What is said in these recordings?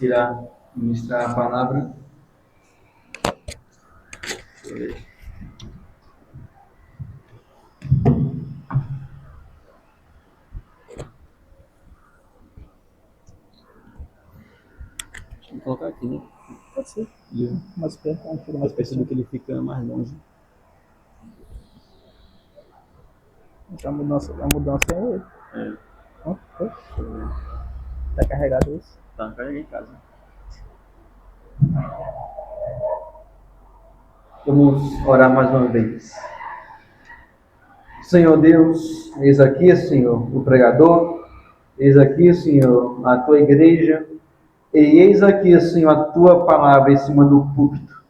irá ministrar a palavra. Deixa eu colocar aqui, né? Pode ser. Mais perto, mais percebo que ele fica mais longe. A mudança é ele. É. Tá carregado isso? Tá, carreguei em casa. Vamos orar mais uma vez. Senhor Deus, eis aqui, Senhor, o pregador, eis aqui, Senhor, a tua igreja, e eis aqui, Senhor, a tua palavra em cima do púlpito,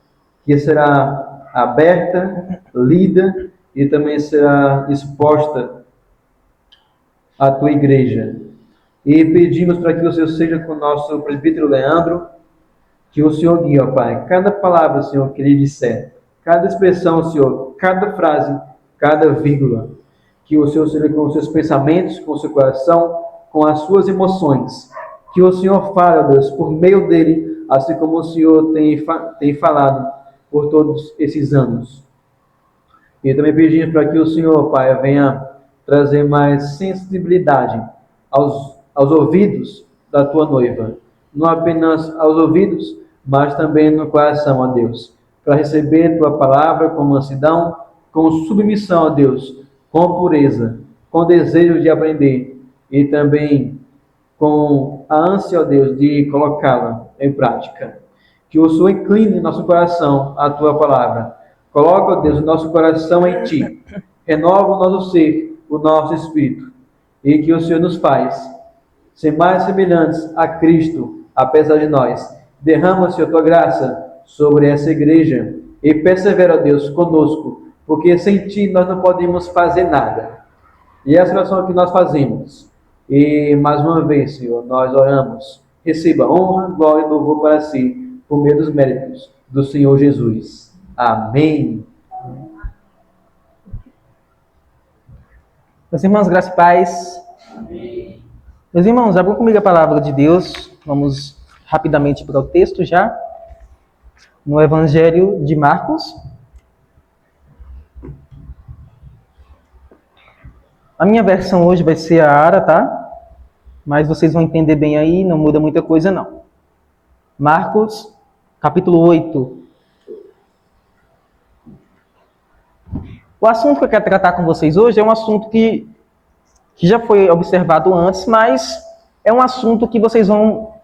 que será aberta, lida e também será exposta à tua igreja. E pedimos para que o Senhor seja com o nosso presbítero Leandro, que o Senhor guie, ó Pai, cada palavra, Senhor, que ele disser, cada expressão, Senhor, cada frase, cada vírgula, que o Senhor seja com os seus pensamentos, com o seu coração, com as suas emoções, que o Senhor fale, ó Deus, por meio dele, assim como o Senhor tem falado por todos esses anos. E também pedimos para que o Senhor, Pai, venha trazer mais sensibilidade aos ouvidos da tua noiva, não apenas aos ouvidos, mas também no coração, ó Deus, para receber tua palavra com mansidão, com submissão, ó Deus, com pureza, com desejo de aprender e também com a ânsia, ó Deus, de colocá-la em prática. Que o Senhor incline nosso coração à tua palavra. Coloca, ó Deus, o nosso coração em ti. Renova o nosso ser, o nosso espírito. E que o Senhor nos faz ser mais semelhantes a Cristo, apesar de nós. Derrama, Senhor, tua graça sobre essa igreja e persevera, ó Deus, conosco, porque sem ti nós não podemos fazer nada. E essa oração que nós fazemos. E mais uma vez, Senhor, nós oramos. Receba honra, glória e louvor para si, por meio dos méritos do Senhor Jesus. Amém. Meus irmãos, graça e paz. Amém. Meus irmãos, abram comigo a palavra de Deus. Vamos rapidamente para o texto já. No Evangelho de Marcos. A minha versão hoje vai ser a Ara, tá? Mas vocês vão entender bem aí, não muda muita coisa não. Marcos, capítulo 8. O assunto que eu quero tratar com vocês hoje é um assunto que já foi observado antes, mas é um assunto que vocês vão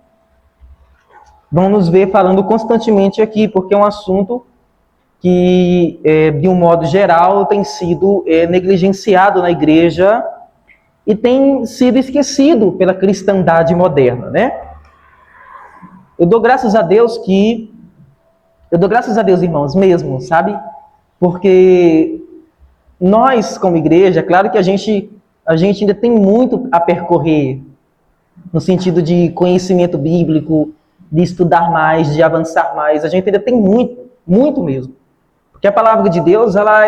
nos ver falando constantemente aqui, porque é um assunto que, de um modo geral, tem sido negligenciado na igreja e tem sido esquecido pela cristandade moderna, né? Eu dou graças a Deus, irmãos, mesmo, sabe? Porque nós, como igreja, é claro que a gente ainda tem muito a percorrer, no sentido de conhecimento bíblico, de estudar mais, de avançar mais. A gente ainda tem muito, muito mesmo. Porque a palavra de Deus, ela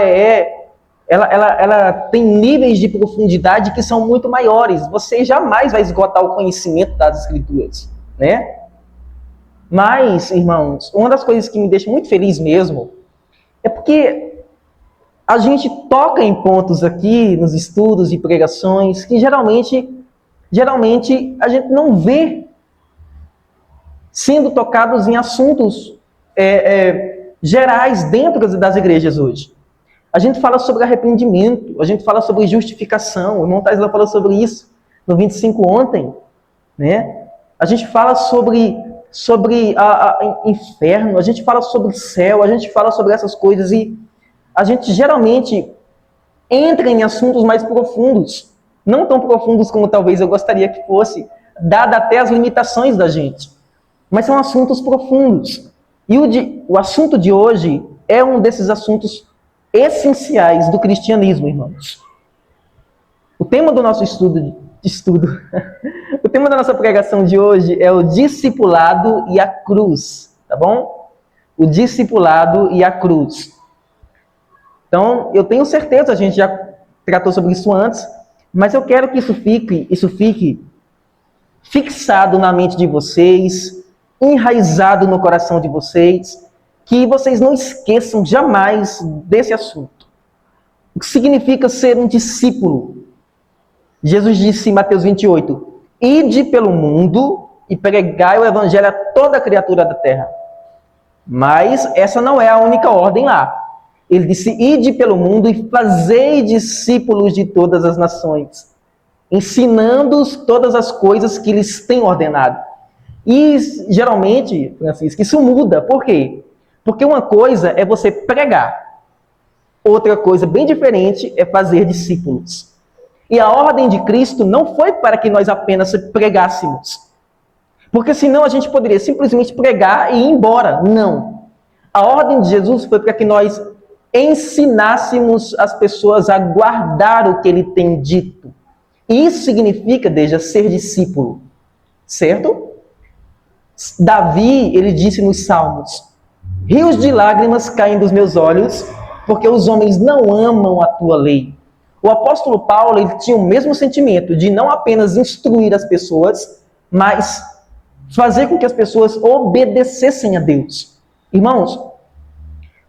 tem níveis de profundidade que são muito maiores. Você jamais vai esgotar o conhecimento das Escrituras, né? Mas, irmãos, uma das coisas que me deixa muito feliz mesmo é porque a gente toca em pontos aqui, nos estudos e pregações, que geralmente a gente não vê sendo tocados em assuntos gerais dentro das igrejas hoje. A gente fala sobre arrependimento, a gente fala sobre justificação, o irmão Taisla falou sobre isso no 25 ontem, né? A gente fala sobre inferno, a gente fala sobre céu, a gente fala sobre essas coisas e a gente geralmente entra em assuntos mais profundos, não tão profundos como talvez eu gostaria que fosse, dada até as limitações da gente, mas são assuntos profundos. E o assunto de hoje é um desses assuntos essenciais do cristianismo, irmãos. O tema do nosso estudo o tema da nossa pregação de hoje é o discipulado e a cruz, tá bom? O discipulado e a cruz. Então, eu tenho certeza, a gente já tratou sobre isso antes, mas eu quero que isso fique fixado na mente de vocês, enraizado no coração de vocês, que vocês não esqueçam jamais desse assunto. O que significa ser um discípulo? Jesus disse em Mateus 28, ide pelo mundo e pregai o evangelho a toda criatura da terra. Mas essa não é a única ordem lá. Ele disse, ide pelo mundo e fazei discípulos de todas as nações, ensinando-os todas as coisas que lhes tem ordenado. E geralmente, Francisco, isso muda. Por quê? Porque uma coisa é você pregar, outra coisa bem diferente é fazer discípulos. E a ordem de Cristo não foi para que nós apenas pregássemos, porque senão a gente poderia simplesmente pregar e ir embora. Não. A ordem de Jesus foi para que nós ensinássemos as pessoas a guardar o que ele tem dito. Isso significa, desde ser discípulo, certo? Davi, ele disse nos Salmos, rios de lágrimas caem dos meus olhos, porque os homens não amam a tua lei. O apóstolo Paulo, ele tinha o mesmo sentimento de não apenas instruir as pessoas, mas fazer com que as pessoas obedecessem a Deus. Irmãos,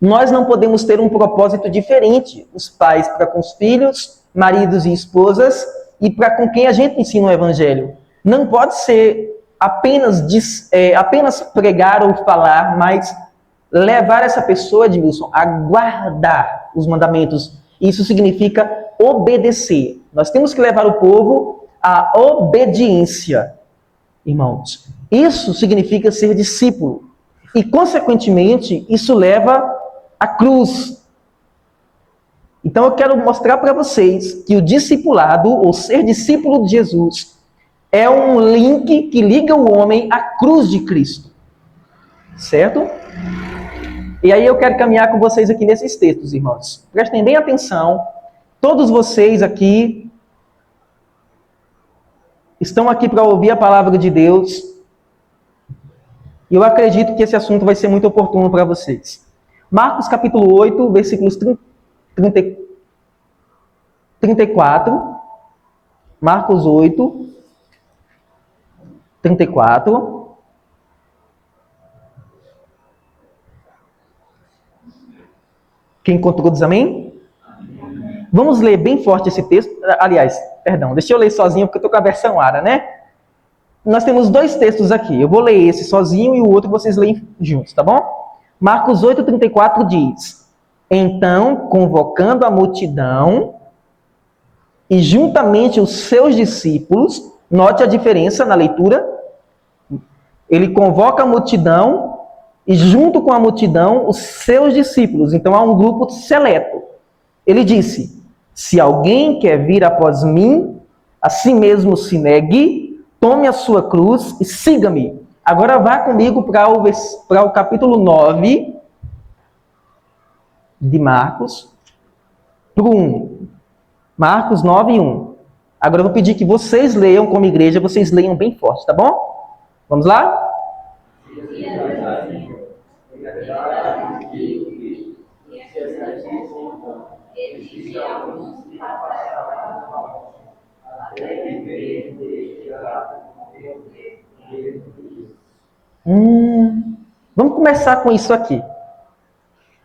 nós não podemos ter um propósito diferente, os pais para com os filhos, maridos e esposas, e para com quem a gente ensina o evangelho. Não pode ser apenas pregar ou falar, mas levar essa pessoa, Edmilson, a guardar os mandamentos. Isso significa obedecer. Nós temos que levar o povo à obediência, irmãos. Isso significa ser discípulo. E, consequentemente, isso leva à cruz. Então, eu quero mostrar para vocês que o discipulado, ou ser discípulo de Jesus, é um link que liga o homem à cruz de Cristo. Certo? E aí eu quero caminhar com vocês aqui nesses textos, irmãos. Prestem bem atenção. Todos vocês aqui estão aqui para ouvir a palavra de Deus. E eu acredito que esse assunto vai ser muito oportuno para vocês. Marcos capítulo 8, versículos 34. Marcos 8, 34. Quem encontrou diz amém? Vamos ler bem forte esse texto. Aliás, perdão, deixa eu ler sozinho porque eu estou com a versão ARA, né? Nós temos dois textos aqui. Eu vou ler esse sozinho e o outro vocês leem juntos, tá bom? Marcos 8,34 diz: então, convocando a multidão e juntamente os seus discípulos, note a diferença na leitura. Ele convoca a multidão e junto com a multidão, os seus discípulos. Então, há um grupo seleto. Ele disse, se alguém quer vir após mim, a si mesmo se negue, tome a sua cruz e siga-me. Agora vá comigo para o capítulo 9 de Marcos, para o 1. Marcos 9, 1. Agora eu vou pedir que vocês leiam como igreja, vocês leiam bem forte, tá bom? Vamos lá? Vamos começar com isso aqui.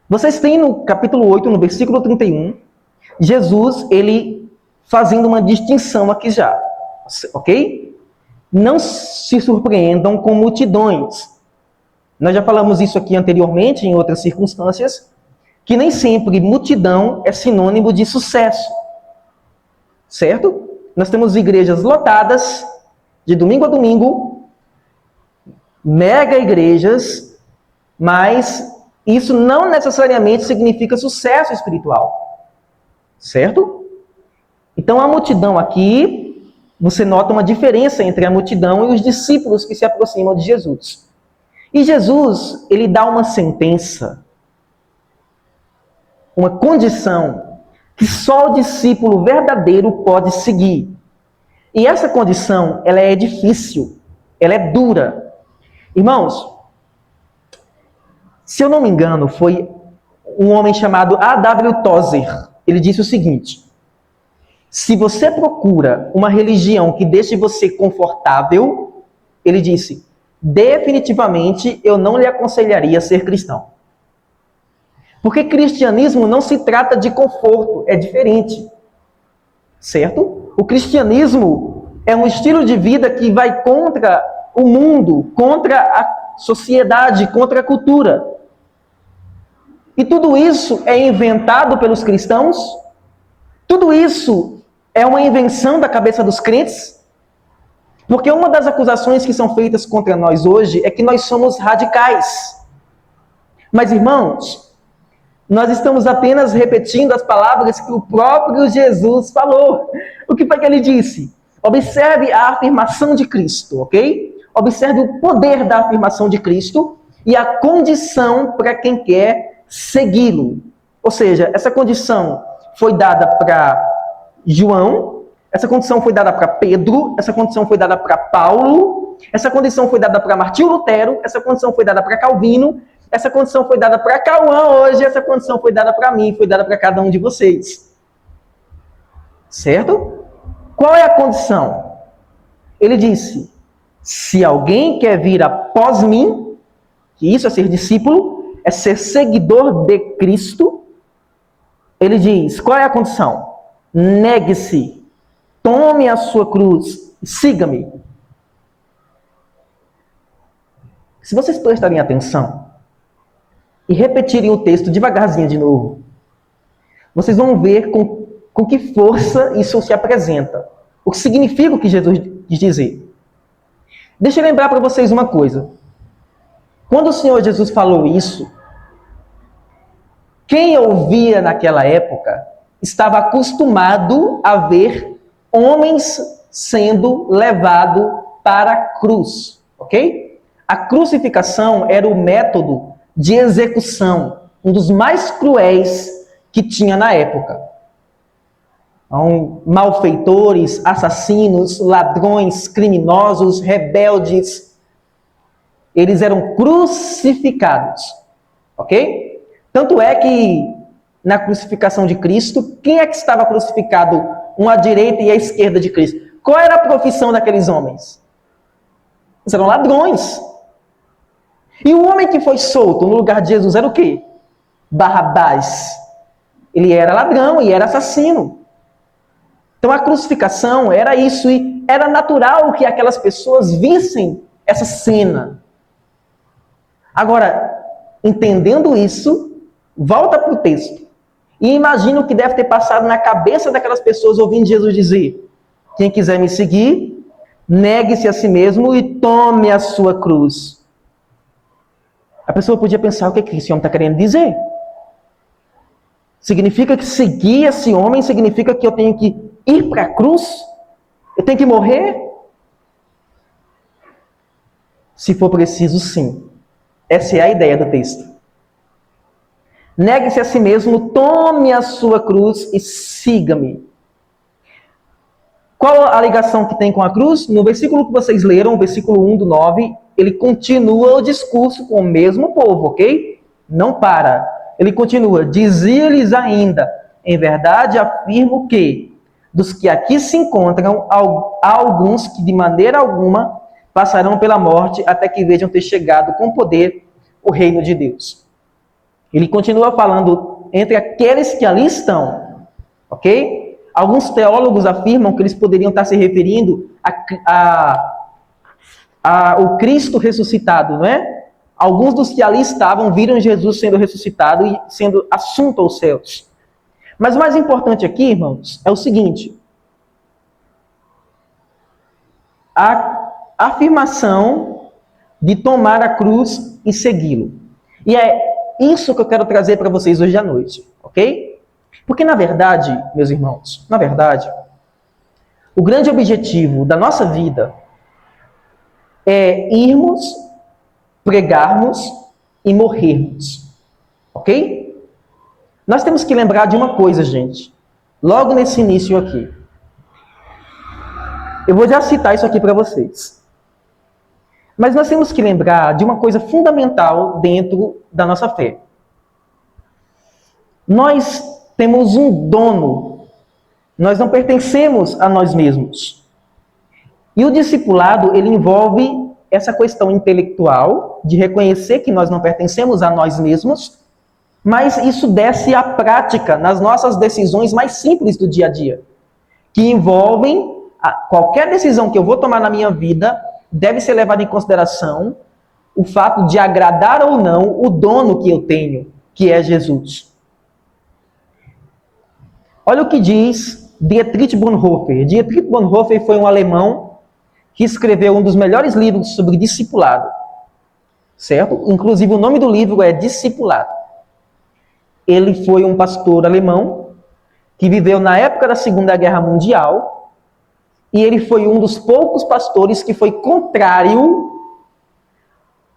Vocês têm no capítulo 8, no versículo 31, Jesus, ele fazendo uma distinção aqui já, ok? Não se surpreendam com multidões. Nós já falamos isso aqui anteriormente, em outras circunstâncias, que nem sempre multidão é sinônimo de sucesso. Certo? Nós temos igrejas lotadas, de domingo a domingo, mega igrejas, mas isso não necessariamente significa sucesso espiritual. Certo? Então a multidão aqui, você nota uma diferença entre a multidão e os discípulos que se aproximam de Jesus. E Jesus, ele dá uma sentença, uma condição que só o discípulo verdadeiro pode seguir. E essa condição, ela é difícil, ela é dura. Irmãos, se eu não me engano, foi um homem chamado A.W. Tozer. Ele disse o seguinte: se você procura uma religião que deixe você confortável, ele disse, definitivamente eu não lhe aconselharia ser cristão. Porque cristianismo não se trata de conforto, é diferente. Certo? O cristianismo é um estilo de vida que vai contra o mundo, contra a sociedade, contra a cultura. E tudo isso é inventado pelos cristãos? Tudo isso é uma invenção da cabeça dos crentes? Porque uma das acusações que são feitas contra nós hoje é que nós somos radicais. Mas, irmãos, nós estamos apenas repetindo as palavras que o próprio Jesus falou. O que foi que ele disse? Observe a afirmação de Cristo, ok? Observe o poder da afirmação de Cristo e a condição para quem quer segui-lo. Ou seja, essa condição foi dada para João, essa condição foi dada para Pedro, essa condição foi dada para Paulo, essa condição foi dada para Martinho Lutero, essa condição foi dada para Calvino, essa condição foi dada para Cauã hoje, essa condição foi dada para mim, foi dada para cada um de vocês. Certo? Qual é a condição? Ele disse, se alguém quer vir após mim, que isso é ser discípulo, é ser seguidor de Cristo, ele diz, qual é a condição? Negue-se, tome a sua cruz e siga-me. Se vocês prestarem atenção e repetirem o texto devagarzinho de novo, vocês vão ver com que força isso se apresenta. O que significa o que Jesus quis dizer. Deixa eu lembrar para vocês uma coisa. Quando o Senhor Jesus falou isso, quem ouvia naquela época estava acostumado a ver homens sendo levados para a cruz, ok? A crucificação era o método de execução, um dos mais cruéis que tinha na época. Então, malfeitores, assassinos, ladrões, criminosos, rebeldes, eles eram crucificados, ok? Tanto é que na crucificação de Cristo, quem é que estava crucificado, uma à direita e à esquerda de Cristo? Qual era a profissão daqueles homens? Eles eram ladrões. E o homem que foi solto no lugar de Jesus era o quê? Barrabás. Ele era ladrão e era assassino. Então a crucificação era isso, e era natural que aquelas pessoas vissem essa cena. Agora, entendendo isso, volta para o texto. E imagina o que deve ter passado na cabeça daquelas pessoas ouvindo Jesus dizer: quem quiser me seguir, negue-se a si mesmo e tome a sua cruz. A pessoa podia pensar, o que esse homem está querendo dizer? Significa que seguir esse homem significa que eu tenho que ir para a cruz? Eu tenho que morrer? Se for preciso, sim. Essa é a ideia do texto. Negue-se a si mesmo, tome a sua cruz e siga-me. Qual a ligação que tem com a cruz? No versículo que vocês leram, o versículo 1 do 9, ele continua o discurso com o mesmo povo, ok? Não para. Ele continua, dizia-lhes ainda, em verdade afirmo que, dos que aqui se encontram, há alguns que de maneira alguma passarão pela morte até que vejam ter chegado com poder o reino de Deus. Ele continua falando entre aqueles que ali estão, ok? Alguns teólogos afirmam que eles poderiam estar se referindo ao Cristo ressuscitado, não é? Alguns dos que ali estavam viram Jesus sendo ressuscitado e sendo assunto aos céus. Mas o mais importante aqui, irmãos, é o seguinte: a afirmação de tomar a cruz e segui-lo. E é isso que eu quero trazer para vocês hoje à noite, ok? Porque, na verdade, meus irmãos, na verdade, o grande objetivo da nossa vida é irmos, pregarmos e morrermos, ok? Nós temos que lembrar de uma coisa, gente, logo nesse início aqui. Eu vou já citar isso aqui para vocês. Mas nós temos que lembrar de uma coisa fundamental dentro da nossa fé. Nós temos um dono. Nós não pertencemos a nós mesmos. E o discipulado, ele envolve essa questão intelectual de reconhecer que nós não pertencemos a nós mesmos, mas isso desce à prática nas nossas decisões mais simples do dia a dia, que envolvem qualquer decisão que eu vou tomar na minha vida deve ser levada em consideração o fato de agradar ou não o dono que eu tenho, que é Jesus. Olha o que diz Dietrich Bonhoeffer. Dietrich Bonhoeffer foi um alemão que escreveu um dos melhores livros sobre discipulado, certo? Inclusive o nome do livro é Discipulado. Ele foi um pastor alemão que viveu na época da Segunda Guerra Mundial e ele foi um dos poucos pastores que foi contrário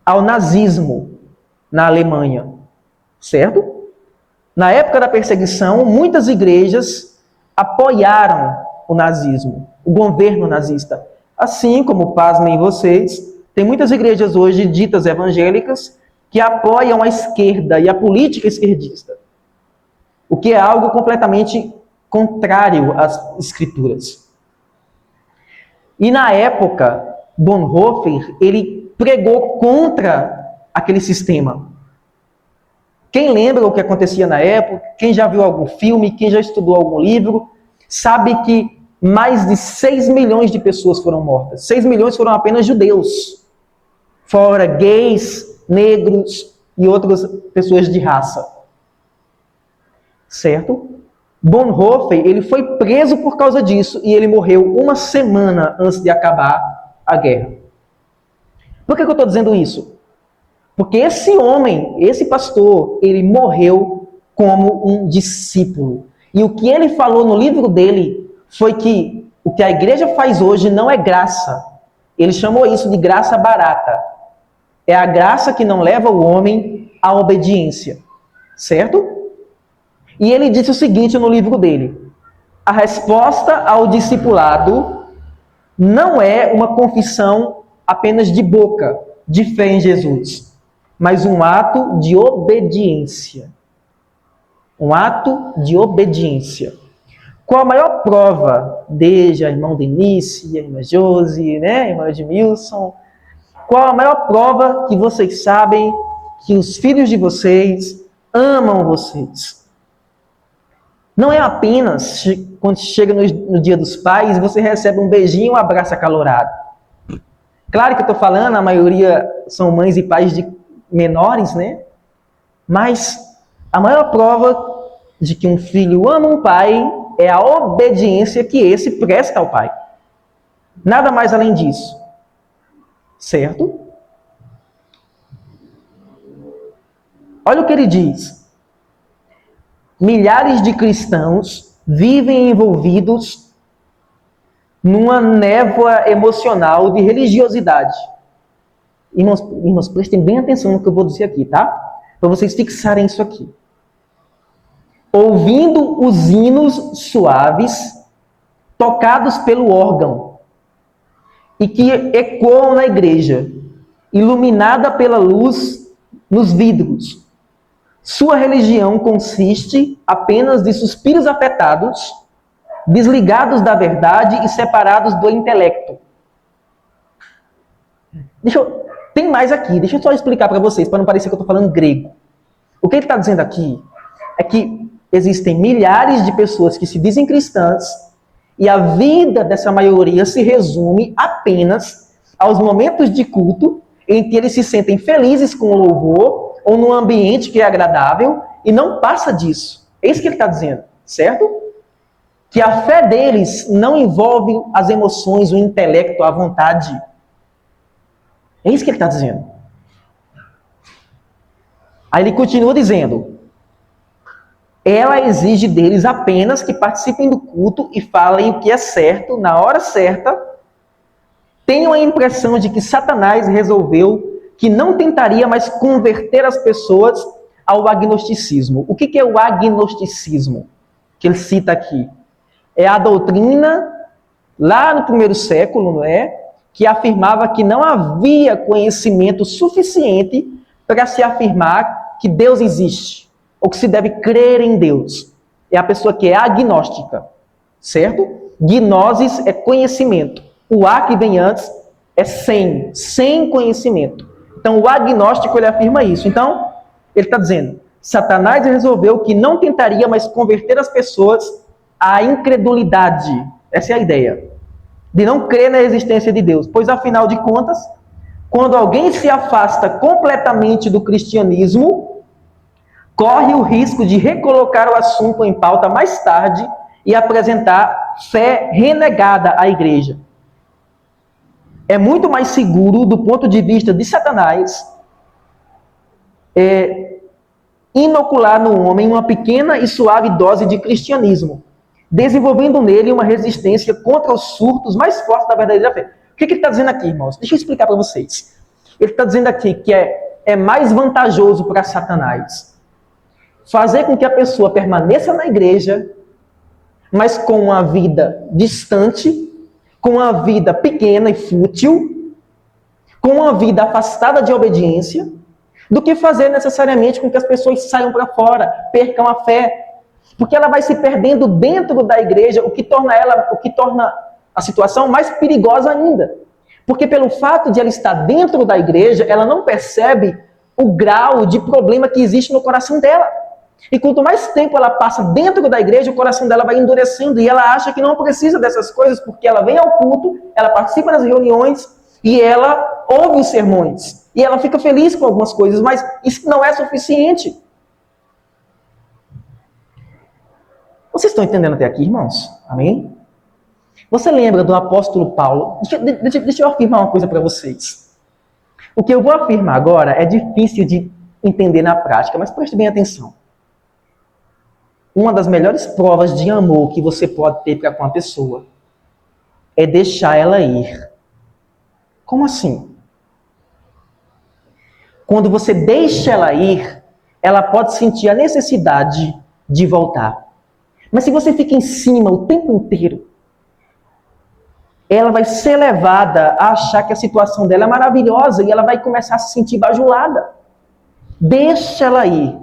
ao nazismo na Alemanha, certo? Na época da perseguição, muitas igrejas apoiaram o nazismo, o governo nazista. Assim como, pasmem vocês, tem muitas igrejas hoje ditas evangélicas que apoiam a esquerda e a política esquerdista, o que é algo completamente contrário às escrituras. E na época, Bonhoeffer, ele pregou contra aquele sistema. Quem lembra o que acontecia na época, quem já viu algum filme, quem já estudou algum livro, sabe que mais de 6 milhões de pessoas foram mortas. 6 milhões foram apenas judeus, fora gays, negros e outras pessoas de raça. Certo? Bonhoeffer, ele foi preso por causa disso e ele morreu uma semana antes de acabar a guerra. Por que eu estou dizendo isso? Porque esse homem, esse pastor, ele morreu como um discípulo. E o que ele falou no livro dele foi que o que a igreja faz hoje não é graça. Ele chamou isso de graça barata. É a graça que não leva o homem à obediência. Certo? E ele disse o seguinte no livro dele: a resposta ao discipulado não é uma confissão apenas de boca, de fé em Jesus, mas um ato de obediência. Um ato de obediência. Qual a maior prova? Desde a irmã Denise, a irmã Josi, né, a irmã Edmilson. Qual a maior prova que vocês sabem que os filhos de vocês amam vocês? Não é apenas quando chega no Dia dos Pais, você recebe um beijinho e um abraço acalorado. Claro que eu estou falando, a maioria são mães e pais de menores, né? Mas a maior prova de que um filho ama um pai é a obediência que esse presta ao pai. Nada mais além disso. Certo? Olha o que ele diz. Milhares de cristãos vivem envolvidos numa névoa emocional de religiosidade. Irmãos, prestem bem atenção no que eu vou dizer aqui, tá? Para vocês fixarem isso aqui. Ouvindo os hinos suaves tocados pelo órgão e que ecoam na igreja, iluminada pela luz nos vidros. Sua religião consiste apenas de suspiros afetados, desligados da verdade e separados do intelecto. Tem mais aqui, deixa eu só explicar para vocês, para não parecer que eu estou falando grego. O que ele está dizendo aqui é que existem milhares de pessoas que se dizem cristãs e a vida dessa maioria se resume apenas aos momentos de culto em que eles se sentem felizes com o louvor ou num ambiente que é agradável, e não passa disso. É isso que ele está dizendo, certo? Que a fé deles não envolve as emoções, o intelecto, a vontade. É isso que ele está dizendo. Aí ele continua dizendo: ela exige deles apenas que participem do culto e falem o que é certo, na hora certa, tenham a impressão de que Satanás resolveu que não tentaria mais converter as pessoas ao agnosticismo. O que é o agnosticismo? Que ele cita aqui. É a doutrina, lá no primeiro século, não é? Que afirmava que não havia conhecimento suficiente para se afirmar que Deus existe, ou que se deve crer em Deus. É a pessoa que é agnóstica, certo? Gnosis é conhecimento. O A que vem antes É sem conhecimento. Então, o agnóstico, ele afirma isso. Então, ele está dizendo, Satanás resolveu que não tentaria mais converter as pessoas à incredulidade. Essa é a ideia. De não crer na existência de Deus. Pois, afinal de contas, quando alguém se afasta completamente do cristianismo, corre o risco de recolocar o assunto em pauta mais tarde e apresentar fé renegada à igreja. É muito mais seguro, do ponto de vista de Satanás, inocular no homem uma pequena e suave dose de cristianismo, desenvolvendo nele uma resistência contra os surtos mais fortes da verdadeira fé. O que ele está dizendo aqui, irmãos? Deixa eu explicar para vocês. Ele está dizendo aqui que é mais vantajoso para Satanás fazer com que a pessoa permaneça na igreja, mas com uma vida distante, com uma vida pequena e fútil, com uma vida afastada de obediência, do que fazer necessariamente com que as pessoas saiam para fora, percam a fé. Porque ela vai se perdendo dentro da igreja, o que torna a situação mais perigosa ainda. Porque pelo fato de ela estar dentro da igreja, ela não percebe o grau de problema que existe no coração dela. E quanto mais tempo ela passa dentro da igreja, o coração dela vai endurecendo e ela acha que não precisa dessas coisas porque ela vem ao culto, ela participa das reuniões e ela ouve os sermões. E ela fica feliz com algumas coisas, mas isso não é suficiente. Vocês estão entendendo até aqui, irmãos? Amém? Você lembra do apóstolo Paulo? Deixa eu afirmar uma coisa para vocês. O que eu vou afirmar agora é difícil de entender na prática, mas preste bem atenção. Uma das melhores provas de amor que você pode ter para com a pessoa é deixar ela ir. Como assim? Quando você deixa ela ir, ela pode sentir a necessidade de voltar. Mas se você fica em cima o tempo inteiro, ela vai ser levada a achar que a situação dela é maravilhosa e ela vai começar a se sentir bajulada. Deixa ela ir.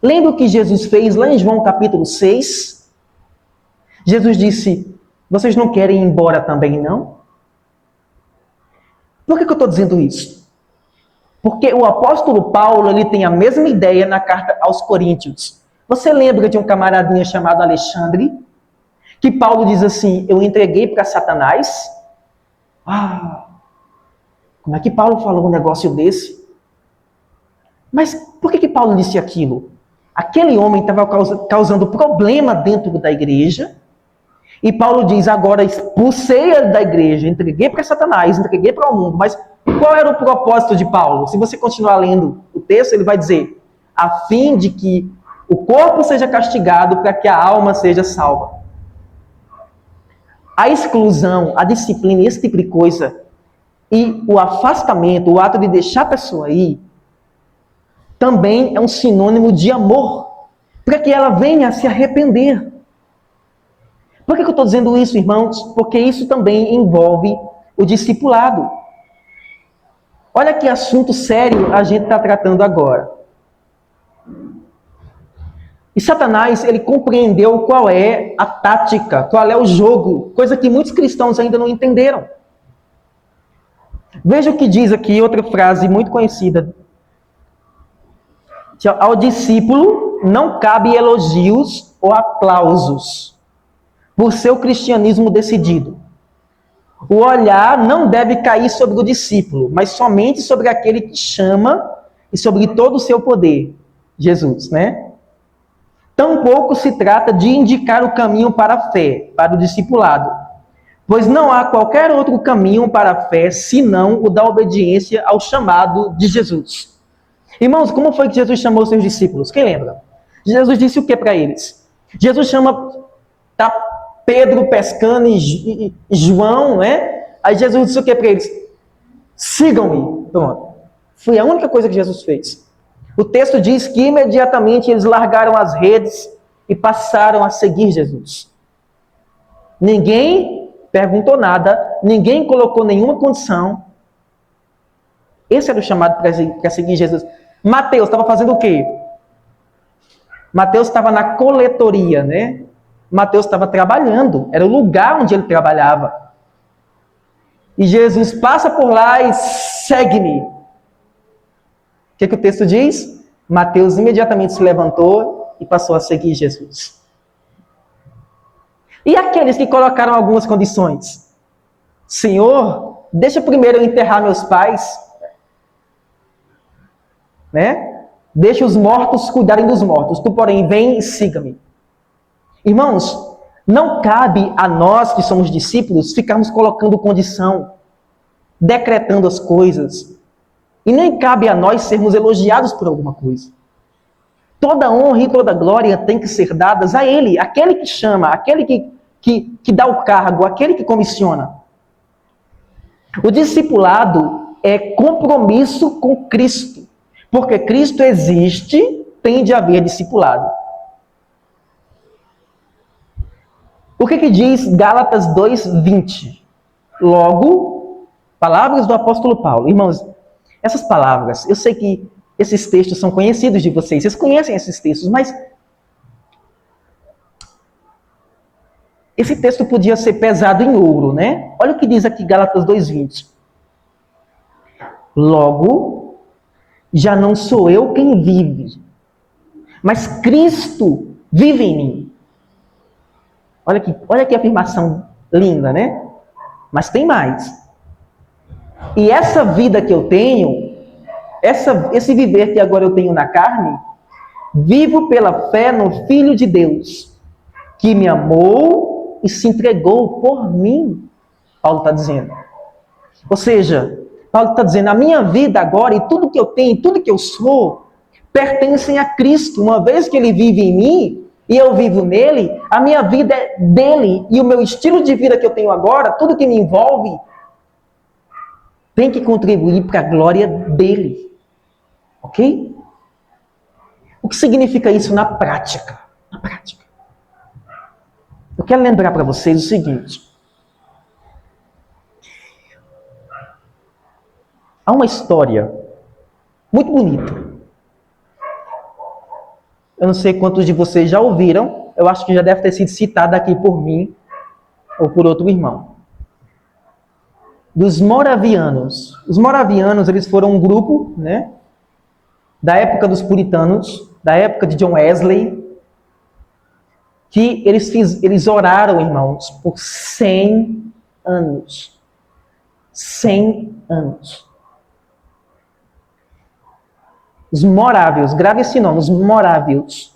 Lembra o que Jesus fez lá em João capítulo 6? Jesus disse, vocês não querem ir embora também, não? Por que eu estou dizendo isso? Porque o apóstolo Paulo ele tem a mesma ideia na carta aos Coríntios. Você lembra de um camaradinha chamado Alexandre? Que Paulo diz assim, eu entreguei para Satanás? Como é que Paulo falou um negócio desse? Mas por que Paulo disse aquilo? Aquele homem estava causando problema dentro da igreja, e Paulo diz, agora expulsei da igreja, entreguei para Satanás, entreguei para o mundo. Mas qual era o propósito de Paulo? Se você continuar lendo o texto, ele vai dizer, a fim de que o corpo seja castigado para que a alma seja salva. A exclusão, a disciplina, esse tipo de coisa, e o afastamento, o ato de deixar a pessoa ir, também é um sinônimo de amor, para que ela venha a se arrepender. Por que eu estou dizendo isso, irmãos? Porque isso também envolve o discipulado. Olha que assunto sério a gente está tratando agora. E Satanás, ele compreendeu qual é a tática, qual é o jogo, coisa que muitos cristãos ainda não entenderam. Veja o que diz aqui, outra frase muito conhecida. Ao discípulo não cabe elogios ou aplausos por seu cristianismo decidido. O olhar não deve cair sobre o discípulo, mas somente sobre aquele que chama e sobre todo o seu poder, Jesus, né? Tampouco se trata de indicar o caminho para a fé, para o discipulado, pois não há qualquer outro caminho para a fé senão o da obediência ao chamado de Jesus. Irmãos, como foi que Jesus chamou os seus discípulos? Quem lembra? Jesus disse o que para eles? Jesus chama Pedro pescando e João, né? Aí Jesus disse o que para eles? Sigam-me. Pronto. Foi a única coisa que Jesus fez. O texto diz que imediatamente eles largaram as redes e passaram a seguir Jesus. Ninguém perguntou nada, ninguém colocou nenhuma condição. Esse era o chamado para seguir Jesus. Mateus estava fazendo o quê? Mateus estava na coletoria, né? Mateus estava trabalhando, era o lugar onde ele trabalhava. E Jesus passa por lá e segue-me. O que o texto diz? Mateus imediatamente se levantou e passou a seguir Jesus. E aqueles que colocaram algumas condições? Senhor, deixa primeiro eu enterrar meus pais, né? Deixa os mortos cuidarem dos mortos. Tu, porém, vem e siga-me. Irmãos, não cabe a nós que somos discípulos ficarmos colocando condição, decretando as coisas. E nem cabe a nós sermos elogiados por alguma coisa. Toda honra e toda glória tem que ser dadas a Ele, aquele que chama, aquele que dá o cargo, aquele que comissiona. O discipulado é compromisso com Cristo. Porque Cristo existe, tem de haver discipulado. O que diz Gálatas 2:20? Logo, palavras do apóstolo Paulo. Irmãos, essas palavras, eu sei que esses textos são conhecidos de vocês conhecem esses textos, mas esse texto podia ser pesado em ouro, né? Olha o que diz aqui Gálatas 2:20. Logo, já não sou eu quem vive, mas Cristo vive em mim. Olha que afirmação linda, né? Mas tem mais. E essa vida que eu tenho, esse viver que agora eu tenho na carne, vivo pela fé no Filho de Deus, que me amou e se entregou por mim, Paulo está dizendo. Ou seja, Paulo está dizendo, a minha vida agora e tudo que eu tenho, tudo que eu sou, pertencem a Cristo. Uma vez que Ele vive em mim e eu vivo nele, a minha vida é dele. E o meu estilo de vida que eu tenho agora, tudo que me envolve, tem que contribuir para a glória dele. Ok? O que significa isso na prática? Na prática. Eu quero lembrar para vocês o seguinte. Há uma história muito bonita. Eu não sei quantos de vocês já ouviram. Eu acho que já deve ter sido citada aqui por mim ou por outro irmão. Dos moravianos. Os moravianos, eles foram um grupo, né, da época dos puritanos, da época de John Wesley, que eles oraram, irmãos, por 100 anos. 100 anos. Os morávios, grave esse nome, os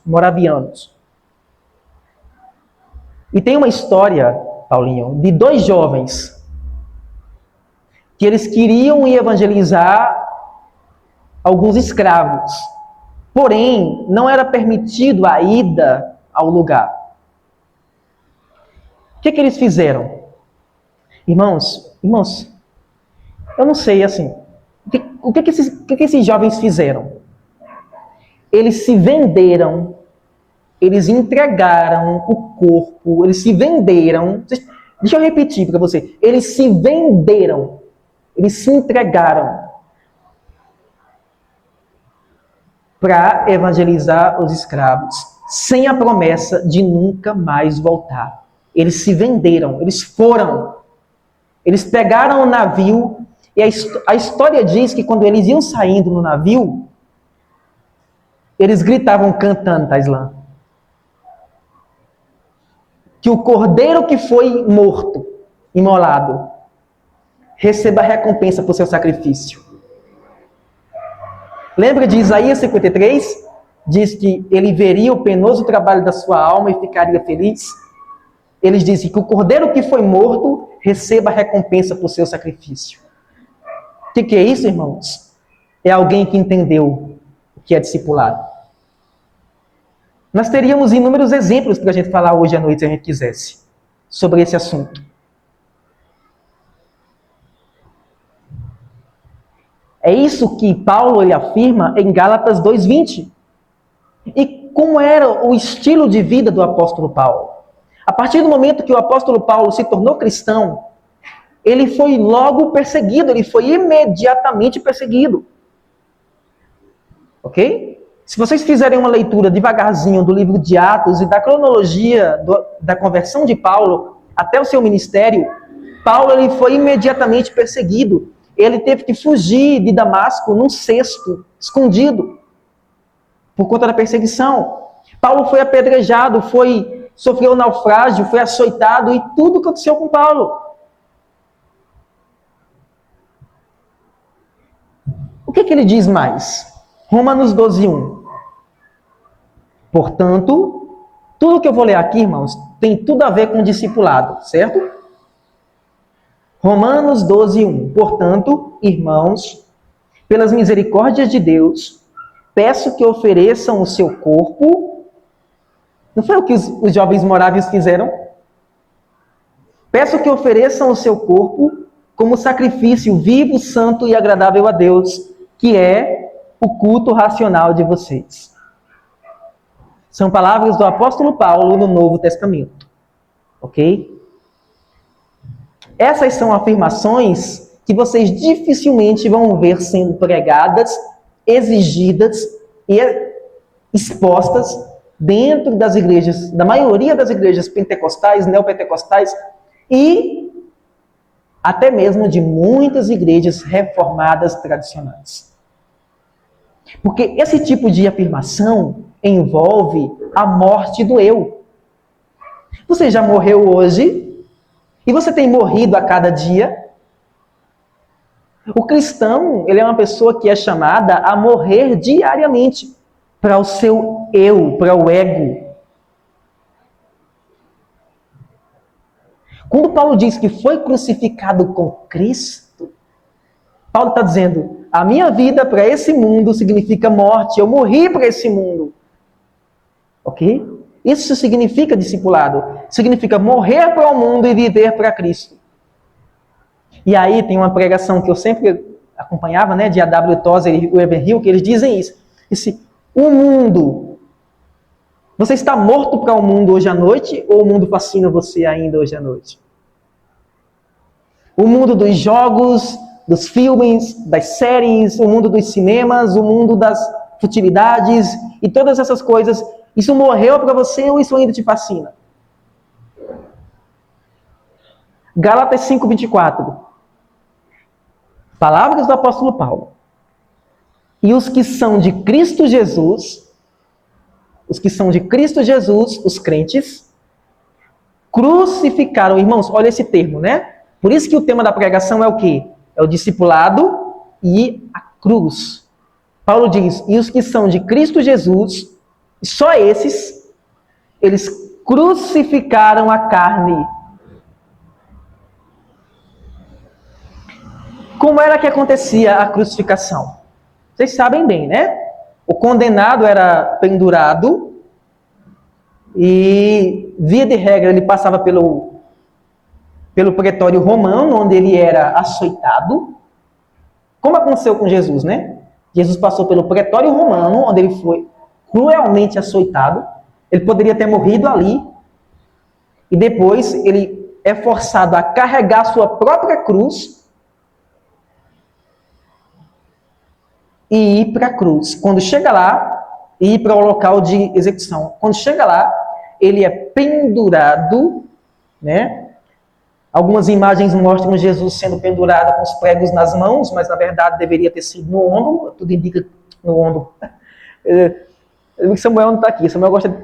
moravianos. E tem uma história, Paulinho, de 2 jovens que eles queriam evangelizar alguns escravos. Porém, não era permitido a ida ao lugar. O que eles fizeram? Irmãos, eu não sei, assim, o que esses jovens fizeram? Eles se venderam, eles entregaram o corpo, eles se venderam. Deixa eu repetir para você. Eles se venderam, eles se entregaram para evangelizar os escravos, sem a promessa de nunca mais voltar. Eles se venderam, eles foram. Eles pegaram o navio, e a história diz que quando eles iam saindo no navio, eles gritavam cantando, Taislan, que o cordeiro que foi morto, imolado, receba a recompensa por seu sacrifício. Lembra de Isaías 53? Diz que ele veria o penoso trabalho da sua alma e ficaria feliz. Eles dizem que o cordeiro que foi morto receba a recompensa por seu sacrifício. O que é isso, irmãos? É alguém que entendeu o que é discipulado. Nós teríamos inúmeros exemplos para a gente falar hoje à noite, se a gente quisesse, sobre esse assunto. É isso que Paulo ele afirma em Gálatas 2:20. E como era o estilo de vida do apóstolo Paulo? A partir do momento que o apóstolo Paulo se tornou cristão, ele foi logo perseguido, ele foi imediatamente perseguido. Ok? Se vocês fizerem uma leitura devagarzinho do livro de Atos e da cronologia da conversão de Paulo até o seu ministério, Paulo ele foi imediatamente perseguido. Ele teve que fugir de Damasco num cesto, escondido, por conta da perseguição. Paulo foi apedrejado, sofreu naufrágio, foi açoitado, e tudo aconteceu com Paulo. O que ele diz mais? Romanos 12:1. Portanto, tudo que eu vou ler aqui, irmãos, tem tudo a ver com o discipulado, certo? Romanos 12:1. Portanto, irmãos, pelas misericórdias de Deus, peço que ofereçam o seu corpo. Não foi o que os jovens moráveis fizeram? Peço que ofereçam o seu corpo como sacrifício vivo, santo e agradável a Deus, que é o culto racional de vocês. São palavras do apóstolo Paulo no Novo Testamento. Ok? Essas são afirmações que vocês dificilmente vão ver sendo pregadas, exigidas e expostas dentro das igrejas, da maioria das igrejas pentecostais, neopentecostais e até mesmo de muitas igrejas reformadas tradicionais. Porque esse tipo de afirmação envolve a morte do eu. Você já morreu hoje? E você tem morrido a cada dia? O cristão, ele é uma pessoa que é chamada a morrer diariamente para o seu eu, para o ego. Quando Paulo diz que foi crucificado com Cristo, Paulo está dizendo, a minha vida para esse mundo significa morte, eu morri para esse mundo. Ok? Isso significa discipulado. Significa morrer para o mundo e viver para Cristo. E aí tem uma pregação que eu sempre acompanhava, né, de A.W. Tozer e Weber Hill, que eles dizem isso. O mundo. Você está morto para o mundo hoje à noite ou o mundo fascina você ainda hoje à noite? O mundo dos jogos, dos filmes, das séries, o mundo dos cinemas, o mundo das futilidades e todas essas coisas. Isso morreu para você ou isso ainda te fascina? Gálatas 5:24. Palavras do apóstolo Paulo. E os que são de Cristo Jesus, os crentes, crucificaram, irmãos, olha esse termo, né? Por isso que o tema da pregação é o quê? É o discipulado e a cruz. Paulo diz, e os que são de Cristo Jesus, só esses, eles crucificaram a carne. Como era que acontecia a crucificação? Vocês sabem bem, né? O condenado era pendurado e, via de regra, ele passava pelo pretório romano, onde ele era açoitado. Como aconteceu com Jesus, né? Jesus passou pelo pretório romano, onde ele foi cruelmente açoitado. Ele poderia ter morrido ali. E depois ele é forçado a carregar sua própria cruz e ir para a cruz. Quando chega lá, ir para o local de execução. Quando chega lá, ele é pendurado, né? Algumas imagens mostram Jesus sendo pendurado com os pregos nas mãos, mas na verdade deveria ter sido no ombro. Tudo indica no ombro. Samuel não está aqui. Samuel gosta.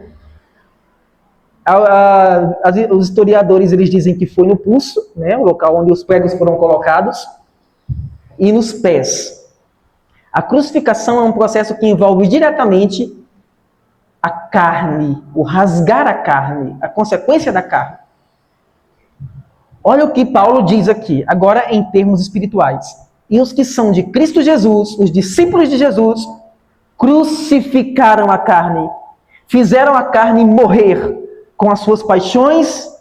Os historiadores eles dizem que foi no pulso, né, o local onde os pregos foram colocados, e nos pés. A crucificação é um processo que envolve diretamente a carne, o rasgar a carne, a consequência da carne. Olha o que Paulo diz aqui, agora em termos espirituais. E os que são de Cristo Jesus, os discípulos de Jesus, crucificaram a carne, fizeram a carne morrer com as suas paixões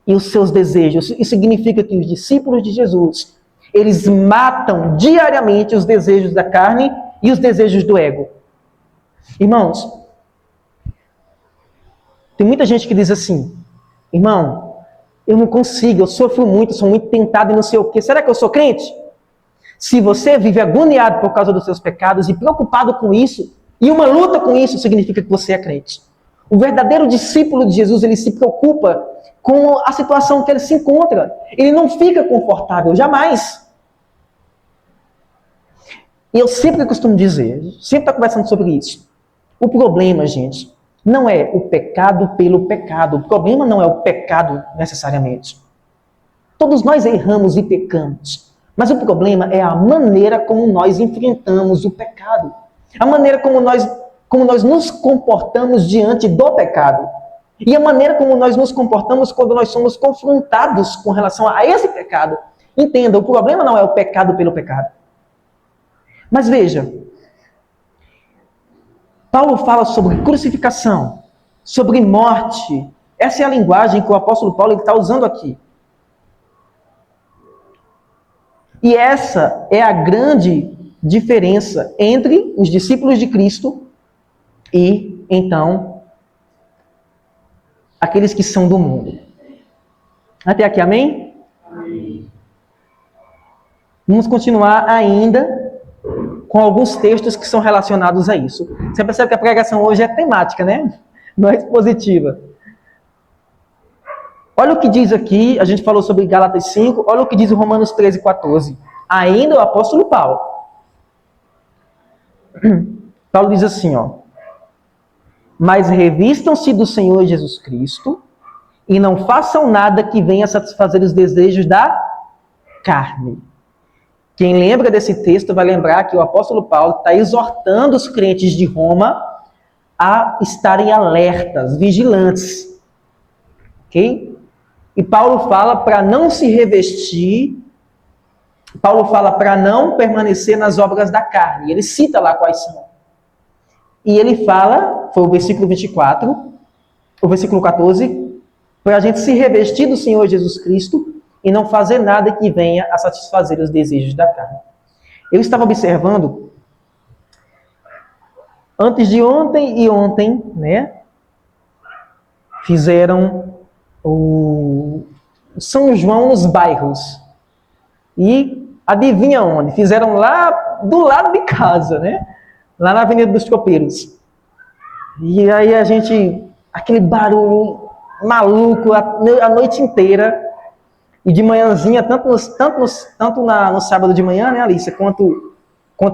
e os seus desejos. Isso significa que os discípulos de Jesus, eles matam diariamente os desejos da carne e os desejos do ego. Irmãos, tem muita gente que diz assim, irmão, eu não consigo, eu sofro muito, sou muito tentado e não sei o quê. Será que eu sou crente? Se você vive agoniado por causa dos seus pecados e preocupado com isso, e uma luta com isso, significa que você é crente. O verdadeiro discípulo de Jesus, ele se preocupa com a situação que ele se encontra. Ele não fica confortável, jamais. E eu sempre costumo dizer, sempre estou conversando sobre isso. O problema, gente, não é o pecado pelo pecado. O problema não é o pecado necessariamente. Todos nós erramos e pecamos. Mas o problema é a maneira como nós enfrentamos o pecado. A maneira como nós nos comportamos diante do pecado. E a maneira como nós nos comportamos quando nós somos confrontados com relação a esse pecado. Entenda, o problema não é o pecado pelo pecado. Mas veja, Paulo fala sobre crucificação, sobre morte. Essa é a linguagem que o apóstolo Paulo está usando aqui. E essa é a grande diferença entre os discípulos de Cristo e, então, aqueles que são do mundo. Até aqui, amém? Amém. Vamos continuar ainda com alguns textos que são relacionados a isso. Você percebe que a pregação hoje é temática, né? Não é expositiva. Olha o que diz aqui, a gente falou sobre Gálatas 5, olha o que diz o Romanos 13, 14. Ainda o apóstolo Paulo. Paulo diz assim, ó. Mas revistam-se do Senhor Jesus Cristo e não façam nada que venha satisfazer os desejos da carne. Quem lembra desse texto vai lembrar que o apóstolo Paulo está exortando os crentes de Roma a estarem alertas, vigilantes. Ok? E Paulo fala para não se revestir, Paulo fala para não permanecer nas obras da carne. Ele cita lá quais são. E ele fala, foi o versículo 24, o versículo 14, para a gente se revestir do Senhor Jesus Cristo e não fazer nada que venha a satisfazer os desejos da carne. Eu estava observando, antes de ontem e ontem, né, fizeram o São João nos bairros. E adivinha onde? Fizeram lá do lado de casa, né? Lá na Avenida dos Tropeiros. E aí a gente, aquele barulho maluco a noite inteira. E de manhãzinha, tanto no sábado de manhã, né, Alicia, quanto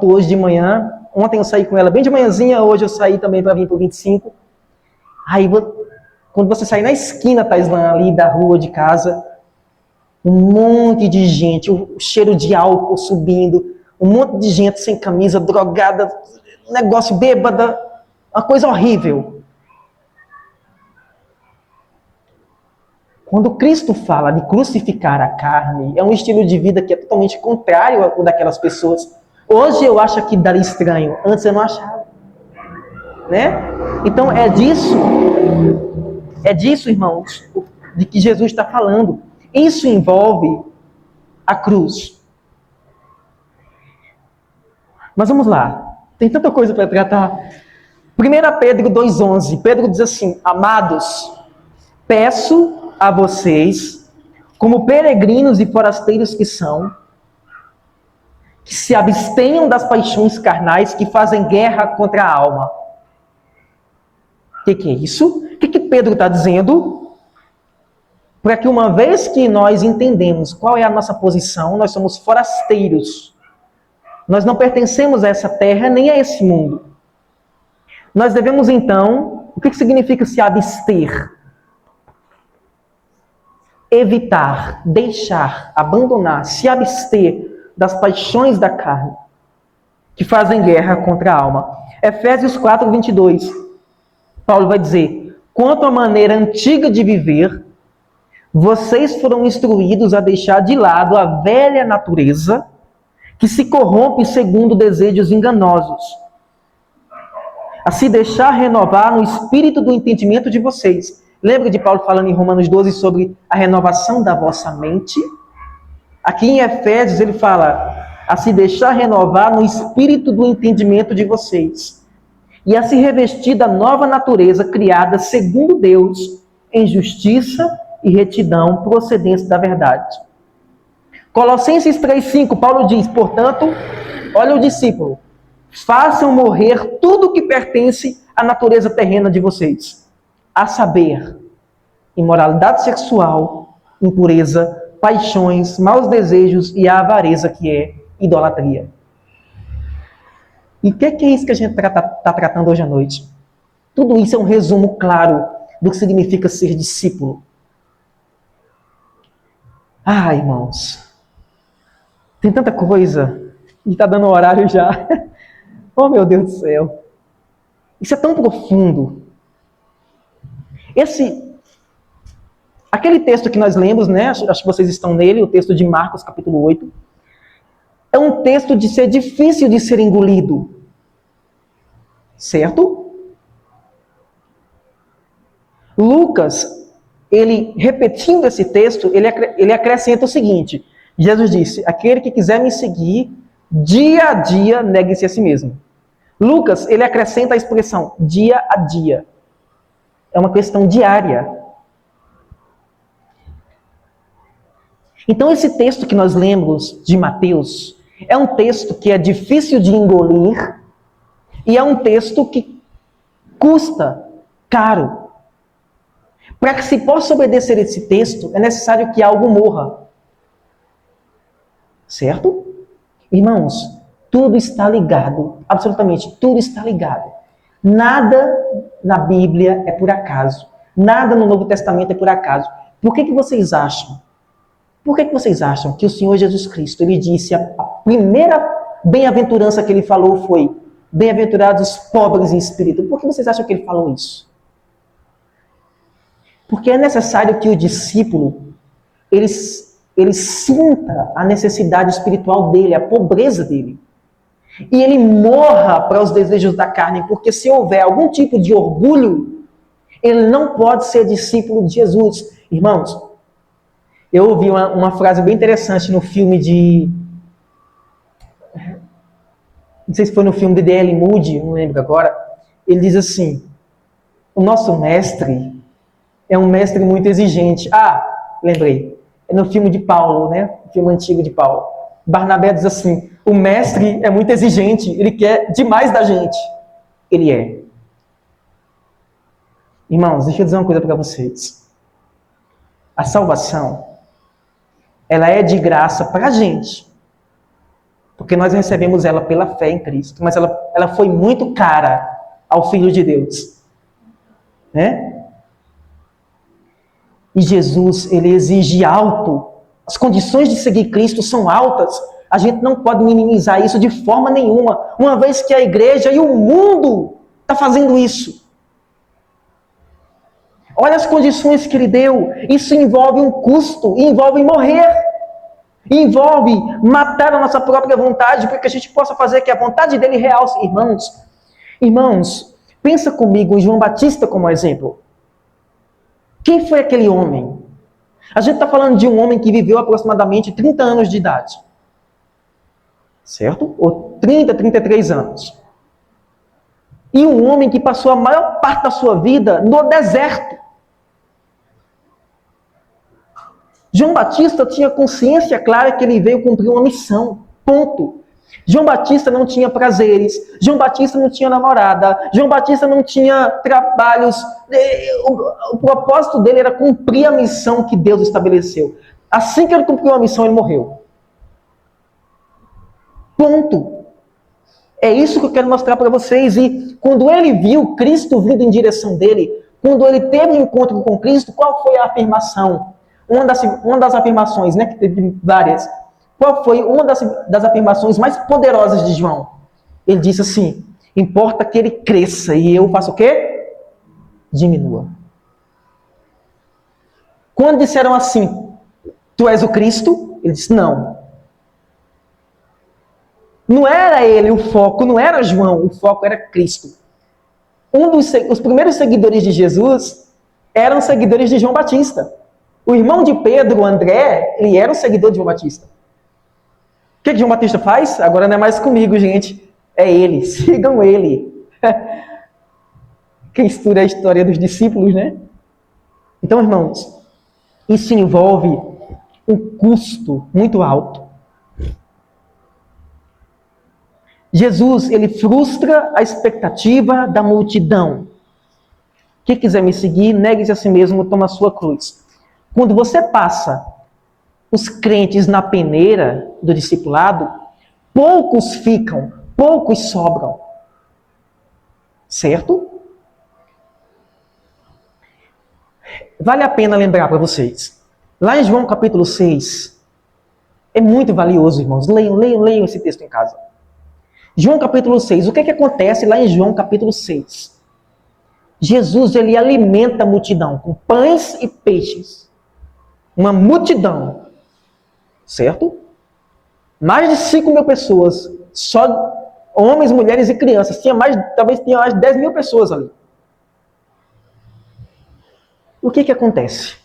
hoje de manhã. Ontem eu saí com ela bem de manhãzinha, hoje eu saí também para vir para o 25. Aí, quando você sai na esquina, Taislan, ali da rua de casa, um monte de gente, o cheiro de álcool subindo, um monte de gente sem camisa, drogada, negócio bêbada, uma coisa horrível. Quando Cristo fala de crucificar a carne, é um estilo de vida que é totalmente contrário ao daquelas pessoas. Hoje eu acho que daria estranho, antes eu não achava. Né? Então é disso, irmãos, de que Jesus está falando. Isso envolve a cruz. Mas vamos lá, tem tanta coisa para tratar. 1 Pedro 2,11, Pedro diz assim: amados, peço a vocês, como peregrinos e forasteiros que são, que se abstenham das paixões carnais que fazem guerra contra a alma. O que é isso? O que Pedro está dizendo? Para que uma vez que nós entendemos qual é a nossa posição, nós somos forasteiros. Nós não pertencemos a essa terra nem a esse mundo. Nós devemos então, o que significa se abster? Evitar, deixar, abandonar, se abster das paixões da carne, que fazem guerra contra a alma. Efésios 4, 22. Paulo vai dizer: quanto à maneira antiga de viver, vocês foram instruídos a deixar de lado a velha natureza, que se corrompe segundo desejos enganosos, a se deixar renovar no espírito do entendimento de vocês. Lembra de Paulo falando em Romanos 12 sobre a renovação da vossa mente? Aqui em Efésios ele fala a se deixar renovar no espírito do entendimento de vocês e a se revestir da nova natureza criada segundo Deus em justiça e retidão procedentes da verdade. Colossenses 3,5, Paulo diz, portanto, olha o discípulo, façam morrer tudo que pertence à natureza terrena de vocês. A saber, imoralidade sexual, impureza, paixões, maus desejos e a avareza, que é idolatria. E o que é isso que a gente está tratando hoje à noite? Tudo isso é um resumo claro do que significa ser discípulo. Ah, irmãos, tem tanta coisa, e está dando horário já. Oh, meu Deus do céu. Isso é tão profundo. Aquele texto que nós lemos, né? Acho que vocês estão nele, o texto de Marcos, capítulo 8. É um texto de ser difícil de ser engolido. Certo? Lucas, ele repetindo esse texto, ele acrescenta o seguinte: Jesus disse, aquele que quiser me seguir, dia a dia negue-se a si mesmo. Lucas, ele acrescenta a expressão dia a dia. É uma questão diária. Então esse texto que nós lemos de Mateus é um texto que é difícil de engolir e é um texto que custa caro. Para que se possa obedecer esse texto, é necessário que algo morra. Certo? Irmãos, tudo está ligado. Absolutamente, tudo está ligado. Nada na Bíblia é por acaso. Nada no Novo Testamento é por acaso. Por que vocês acham? Por que vocês acham que o Senhor Jesus Cristo, ele disse, a primeira bem-aventurança que ele falou foi: bem-aventurados os pobres em espírito? Por que vocês acham que ele falou isso? Porque é necessário que o discípulo, ele sinta a necessidade espiritual dele, a pobreza dele. E ele morra para os desejos da carne, porque se houver algum tipo de orgulho, ele não pode ser discípulo de Jesus. Irmãos, eu ouvi uma frase bem interessante no filme de... Não sei se foi no filme de D.L. Moody, não lembro agora. Ele diz assim: o nosso mestre é um mestre muito exigente. Ah, lembrei. É no filme de Paulo, né? O filme antigo de Paulo. Barnabé diz assim: o mestre é muito exigente, ele quer demais da gente. Ele é. Irmãos, deixa eu dizer uma coisa para vocês. A salvação, ela é de graça para a gente, porque nós recebemos ela pela fé em Cristo, mas ela foi muito cara ao Filho de Deus. Né? E Jesus, ele exige alto. As condições de seguir Cristo são altas. A gente não pode minimizar isso de forma nenhuma, uma vez que a igreja e o mundo está fazendo isso. Olha as condições que ele deu. Isso envolve um custo, envolve morrer, envolve matar a nossa própria vontade, para que a gente possa fazer que a vontade dele realce. Irmãos, pensa comigo em João Batista como exemplo. Quem foi aquele homem? A gente está falando de um homem que viveu aproximadamente 30 anos de idade. Certo? Ou 33 anos. E um homem que passou a maior parte da sua vida no deserto. João Batista tinha consciência clara que ele veio cumprir uma missão. Ponto. João Batista não tinha prazeres, João Batista não tinha namorada, João Batista não tinha trabalhos. O propósito dele era cumprir a missão que Deus estabeleceu. Assim que ele cumpriu a missão, ele morreu. Ponto. É isso que eu quero mostrar para vocês. E quando ele viu Cristo vindo em direção dele, quando ele teve um encontro com Cristo, qual foi a afirmação? Uma das afirmações, né, que teve várias. Qual foi uma das afirmações mais poderosas de João? Ele disse assim: importa que ele cresça e eu faço o quê? Diminua. Quando disseram assim: tu és o Cristo? Ele disse: não. Não era ele o foco, não era João, o foco era Cristo. Os primeiros seguidores de Jesus eram seguidores de João Batista. O irmão de Pedro, André, ele era um seguidor de João Batista. O que João Batista faz? Agora não é mais comigo, gente. É ele. Sigam ele. Quem estuda a história dos discípulos, né? Então, irmãos, isso envolve um custo muito alto. Jesus, ele frustra a expectativa da multidão. Quem quiser me seguir, negue-se a si mesmo, toma a sua cruz. Quando você passa os crentes na peneira do discipulado, poucos ficam, poucos sobram. Certo? Vale a pena lembrar para vocês. Lá em João capítulo 6, é muito valioso, irmãos. Leiam esse texto em casa. João capítulo 6, o que acontece lá em João capítulo 6? Jesus, ele alimenta a multidão com pães e peixes. Uma multidão. Certo? Mais de 5.000 pessoas. Só homens, mulheres e crianças. Talvez tinha mais de 10.000 pessoas ali. O que acontece?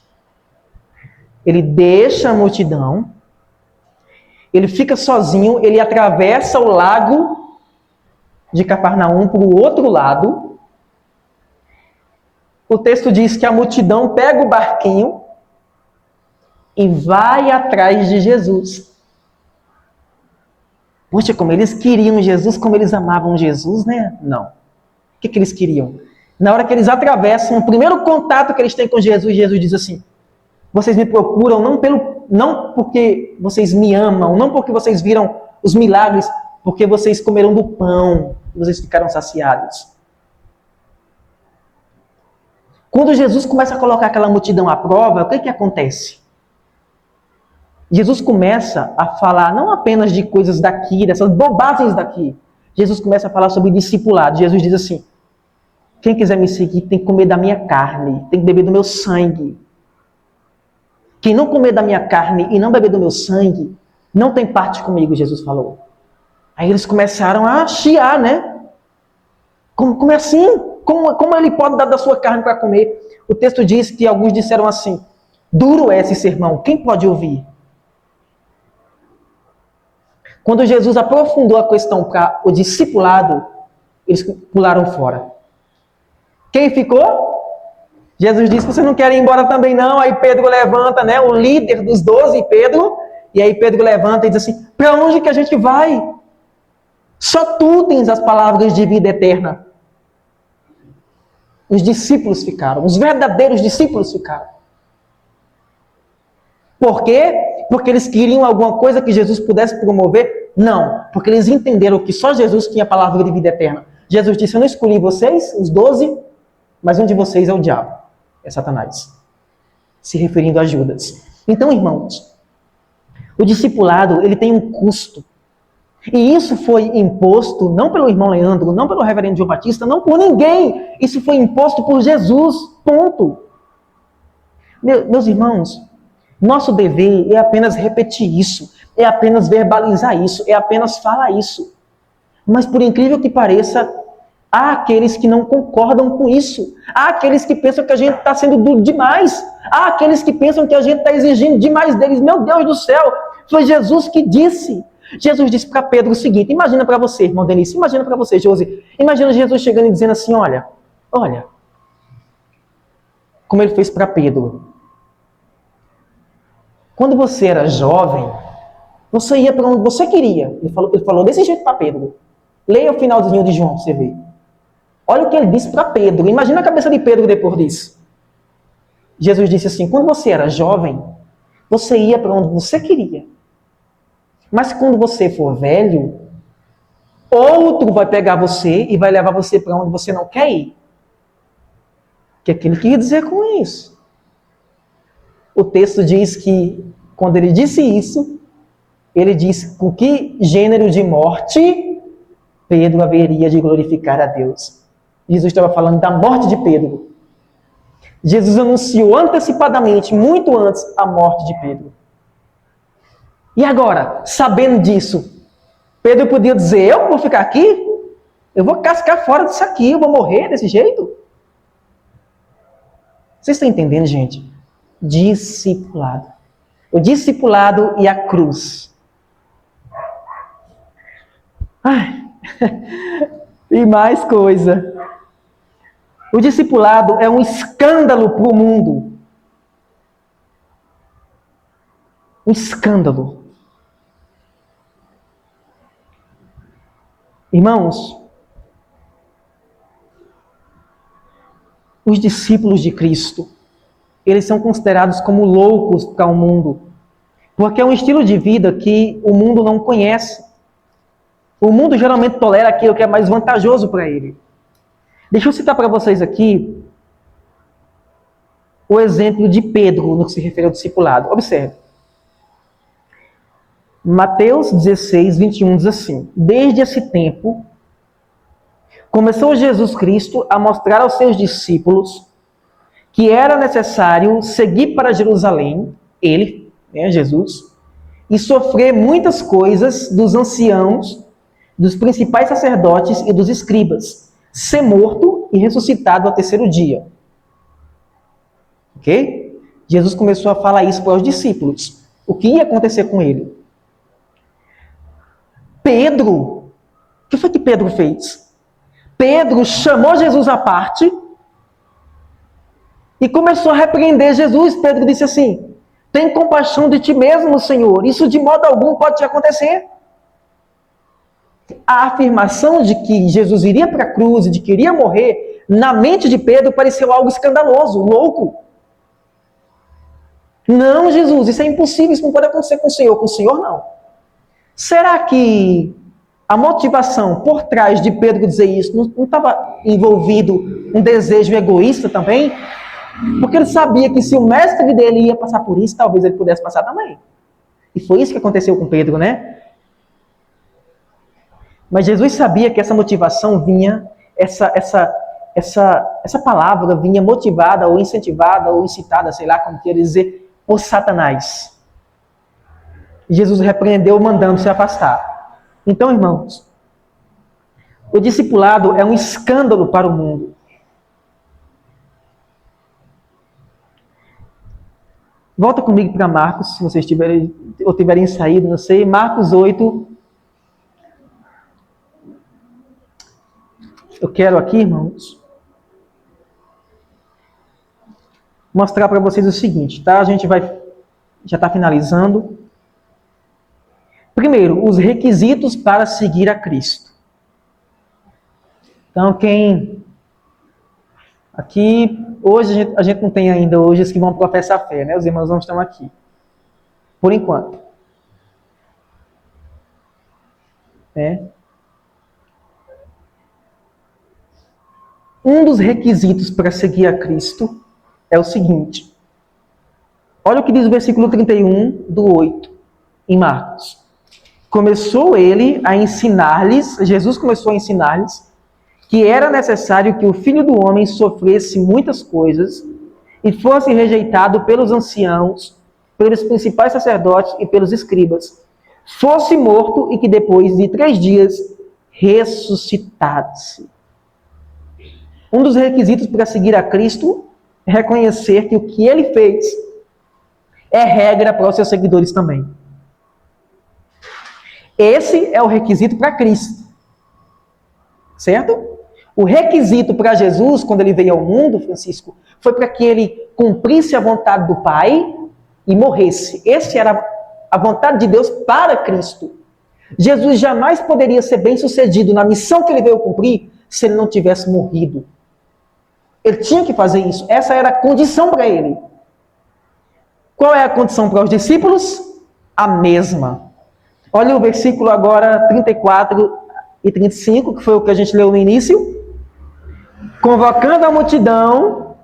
Ele deixa a multidão, ele fica sozinho, ele atravessa o lago de Cafarnaum para o outro lado. O texto diz que a multidão pega o barquinho e vai atrás de Jesus. Poxa, como eles queriam Jesus, como eles amavam Jesus, né? Não. O que eles queriam? Na hora que eles atravessam, o primeiro contato que eles têm com Jesus, Jesus diz assim: vocês me procuram não porque vocês me amam, não porque vocês viram os milagres, porque vocês comeram do pão e vocês ficaram saciados. Quando Jesus começa a colocar aquela multidão à prova, o que acontece? Jesus começa a falar não apenas de coisas daqui, dessas bobagens daqui. Jesus começa a falar sobre discipulado. Jesus diz assim: quem quiser me seguir tem que comer da minha carne, tem que beber do meu sangue. Quem não comer da minha carne e não beber do meu sangue, não tem parte comigo, Jesus falou. Aí eles começaram a chiar, né? Como é assim? Como ele pode dar da sua carne para comer? O texto diz que alguns disseram assim: duro é esse sermão, quem pode ouvir? Quando Jesus aprofundou a questão para o discipulado, eles pularam fora. Quem ficou? Jesus disse: vocês não querem ir embora também não? Aí Pedro levanta, né, o líder dos 12, Pedro, e aí Pedro levanta e diz assim: para onde que a gente vai? Só tu tens as palavras de vida eterna. Os discípulos ficaram, os verdadeiros discípulos ficaram. Por quê? Porque eles queriam alguma coisa que Jesus pudesse promover? Não, porque eles entenderam que só Jesus tinha a palavra de vida eterna. Jesus disse: eu não escolhi vocês, os 12, mas um de vocês é o diabo, é Satanás. Se referindo a Judas. Então, irmãos, o discipulado, ele tem um custo. E isso foi imposto não pelo irmão Leandro, não pelo reverendo João Batista, não por ninguém. Isso foi imposto por Jesus, ponto. Meus irmãos, nosso dever é apenas repetir isso, é apenas verbalizar isso, é apenas falar isso. Mas por incrível que pareça, há aqueles que não concordam com isso. Há aqueles que pensam que a gente está sendo duro demais. Há aqueles que pensam que a gente está exigindo demais deles. Meu Deus do céu, foi Jesus que disse. Jesus disse para Pedro o seguinte: imagina para você, irmão Denise, imagina para você, Josi. Imagina Jesus chegando e dizendo assim: olha, como ele fez para Pedro. Quando você era jovem, você ia para onde você queria. Ele falou desse jeito para Pedro. Leia o finalzinho de João para você ver. Olha o que ele disse para Pedro. Imagina a cabeça de Pedro depois disso. Jesus disse assim: quando você era jovem, você ia para onde você queria. Mas quando você for velho, outro vai pegar você e vai levar você para onde você não quer ir. O que é que ele queria dizer com isso? O texto diz que, quando ele disse isso, ele disse com que gênero de morte Pedro haveria de glorificar a Deus. Jesus estava falando da morte de Pedro. Jesus anunciou antecipadamente, muito antes, a morte de Pedro. E agora, sabendo disso, Pedro podia dizer: eu vou ficar aqui? Eu vou cascar fora disso aqui, eu vou morrer desse jeito? Vocês estão entendendo, gente? Discipulado. O discipulado e a cruz. Ai. E mais coisa. O discipulado é um escândalo para o mundo. Um escândalo. Irmãos, os discípulos de Cristo, eles são considerados como loucos para o mundo, porque é um estilo de vida que o mundo não conhece. O mundo geralmente tolera aquilo que é mais vantajoso para ele. Deixa eu citar para vocês aqui o exemplo de Pedro no que se refere ao discipulado. Observe. Mateus 16, 21 diz assim: desde esse tempo, começou Jesus Cristo a mostrar aos seus discípulos que era necessário seguir para Jerusalém, ele, Jesus, e sofrer muitas coisas dos anciãos, dos principais sacerdotes e dos escribas, ser morto e ressuscitado ao terceiro dia. Ok? Jesus começou a falar isso para os discípulos. O que ia acontecer com ele? Pedro, o que foi que Pedro fez? Pedro chamou Jesus à parte e começou a repreender Jesus. Pedro disse assim: tem compaixão de ti mesmo, Senhor, isso de modo algum pode te acontecer. A afirmação de que Jesus iria para a cruz e de que iria morrer, na mente de Pedro pareceu algo escandaloso, louco. Não, Jesus, isso é impossível, isso não pode acontecer com o Senhor não. Será que a motivação por trás de Pedro dizer isso não estava envolvido um desejo egoísta também? Porque ele sabia que se o mestre dele ia passar por isso, talvez ele pudesse passar também. E foi isso que aconteceu com Pedro, né? Mas Jesus sabia que essa motivação vinha, essa palavra vinha motivada ou incentivada ou incitada, sei lá como queria dizer, por Satanás. E Jesus repreendeu mandando se afastar. Então, irmãos, o discipulado é um escândalo para o mundo. Volta comigo para Marcos, se vocês tiverem saído, não sei. Marcos 8. Eu quero aqui, irmãos, mostrar para vocês o seguinte, tá? A gente já está finalizando. Primeiro, os requisitos para seguir a Cristo. Então, aqui, hoje, a gente não tem ainda hoje os que vão professar a fé, né? Os irmãos não estão aqui. Por enquanto. Um dos requisitos para seguir a Cristo é o seguinte. Olha o que diz o versículo 31 do 8, em Marcos. Começou ele a ensinar-lhes, Jesus começou a ensinar-lhes, que era necessário que o Filho do Homem sofresse muitas coisas e fosse rejeitado pelos anciãos, pelos principais sacerdotes e pelos escribas, fosse morto e que depois de 3 dias ressuscitasse. Um dos requisitos para seguir a Cristo é reconhecer que o que ele fez é regra para os seus seguidores também. Esse é o requisito para Cristo. Certo? O requisito para Jesus, quando ele veio ao mundo, Francisco, foi para que ele cumprisse a vontade do Pai e morresse. Essa era a vontade de Deus para Cristo. Jesus jamais poderia ser bem-sucedido na missão que ele veio cumprir se ele não tivesse morrido. Ele tinha que fazer isso. Essa era a condição para ele. Qual é a condição para os discípulos? A mesma. Olha o versículo agora 34 e 35, que foi o que a gente leu no início. Convocando a multidão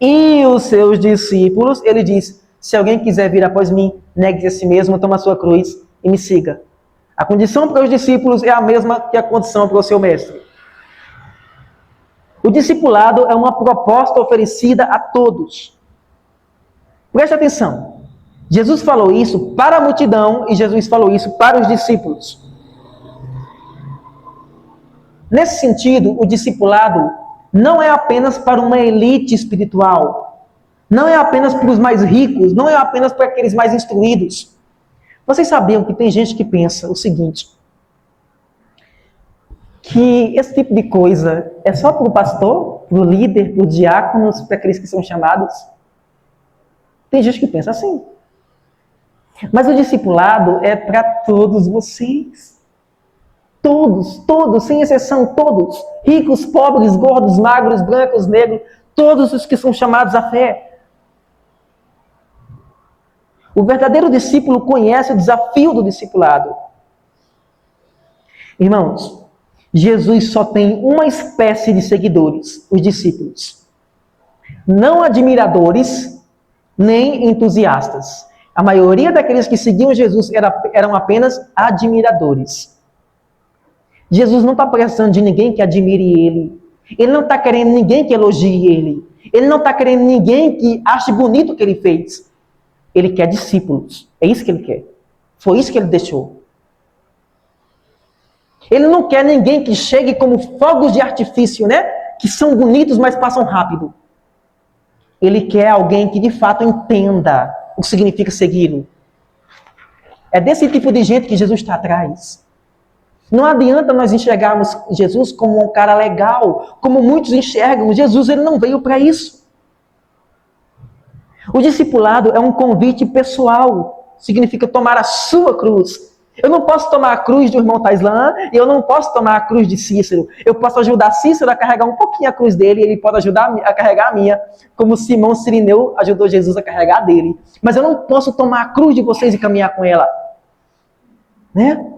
e os seus discípulos, ele diz: se alguém quiser vir após mim, negue-se a si mesmo, toma a sua cruz e me siga. A condição para os discípulos é a mesma que a condição para o seu mestre. O discipulado é uma proposta oferecida a todos. Preste atenção. Jesus falou isso para a multidão e Jesus falou isso para os discípulos. Nesse sentido, o discipulado não é apenas para uma elite espiritual. Não é apenas para os mais ricos. Não é apenas para aqueles mais instruídos. Vocês sabiam que tem gente que pensa o seguinte: que esse tipo de coisa é só para o pastor, para o líder, para os diáconos, para aqueles que são chamados? Tem gente que pensa assim. Mas o discipulado é para todos vocês. Todos, sem exceção, todos. Ricos, pobres, gordos, magros, brancos, negros. todos os que são chamados à fé. O verdadeiro discípulo conhece o desafio do discipulado. Irmãos, Jesus só tem uma espécie de seguidores, os discípulos. Não admiradores, nem entusiastas. A maioria daqueles que seguiam Jesus eram apenas admiradores. Jesus não está precisando de ninguém que admire ele. Ele não está querendo ninguém que elogie ele. Ele não está querendo ninguém que ache bonito o que ele fez. Ele quer discípulos. É isso que ele quer. Foi isso que ele deixou. Ele não quer ninguém que chegue como fogos de artifício, né? Que são bonitos, mas passam rápido. Ele quer alguém que de fato entenda o que significa segui-lo. É desse tipo de gente que Jesus está atrás. Não adianta nós enxergarmos Jesus como um cara legal, como muitos enxergam. Jesus, ele não veio para isso. O discipulado é um convite pessoal. Significa tomar a sua cruz. Eu não posso tomar a cruz do irmão Taislan, e eu não posso tomar a cruz de Cícero. Eu posso ajudar Cícero a carregar um pouquinho a cruz dele, e ele pode ajudar a carregar a minha, como Simão Cirineu ajudou Jesus a carregar a dele. Mas eu não posso tomar a cruz de vocês e caminhar com ela. Né?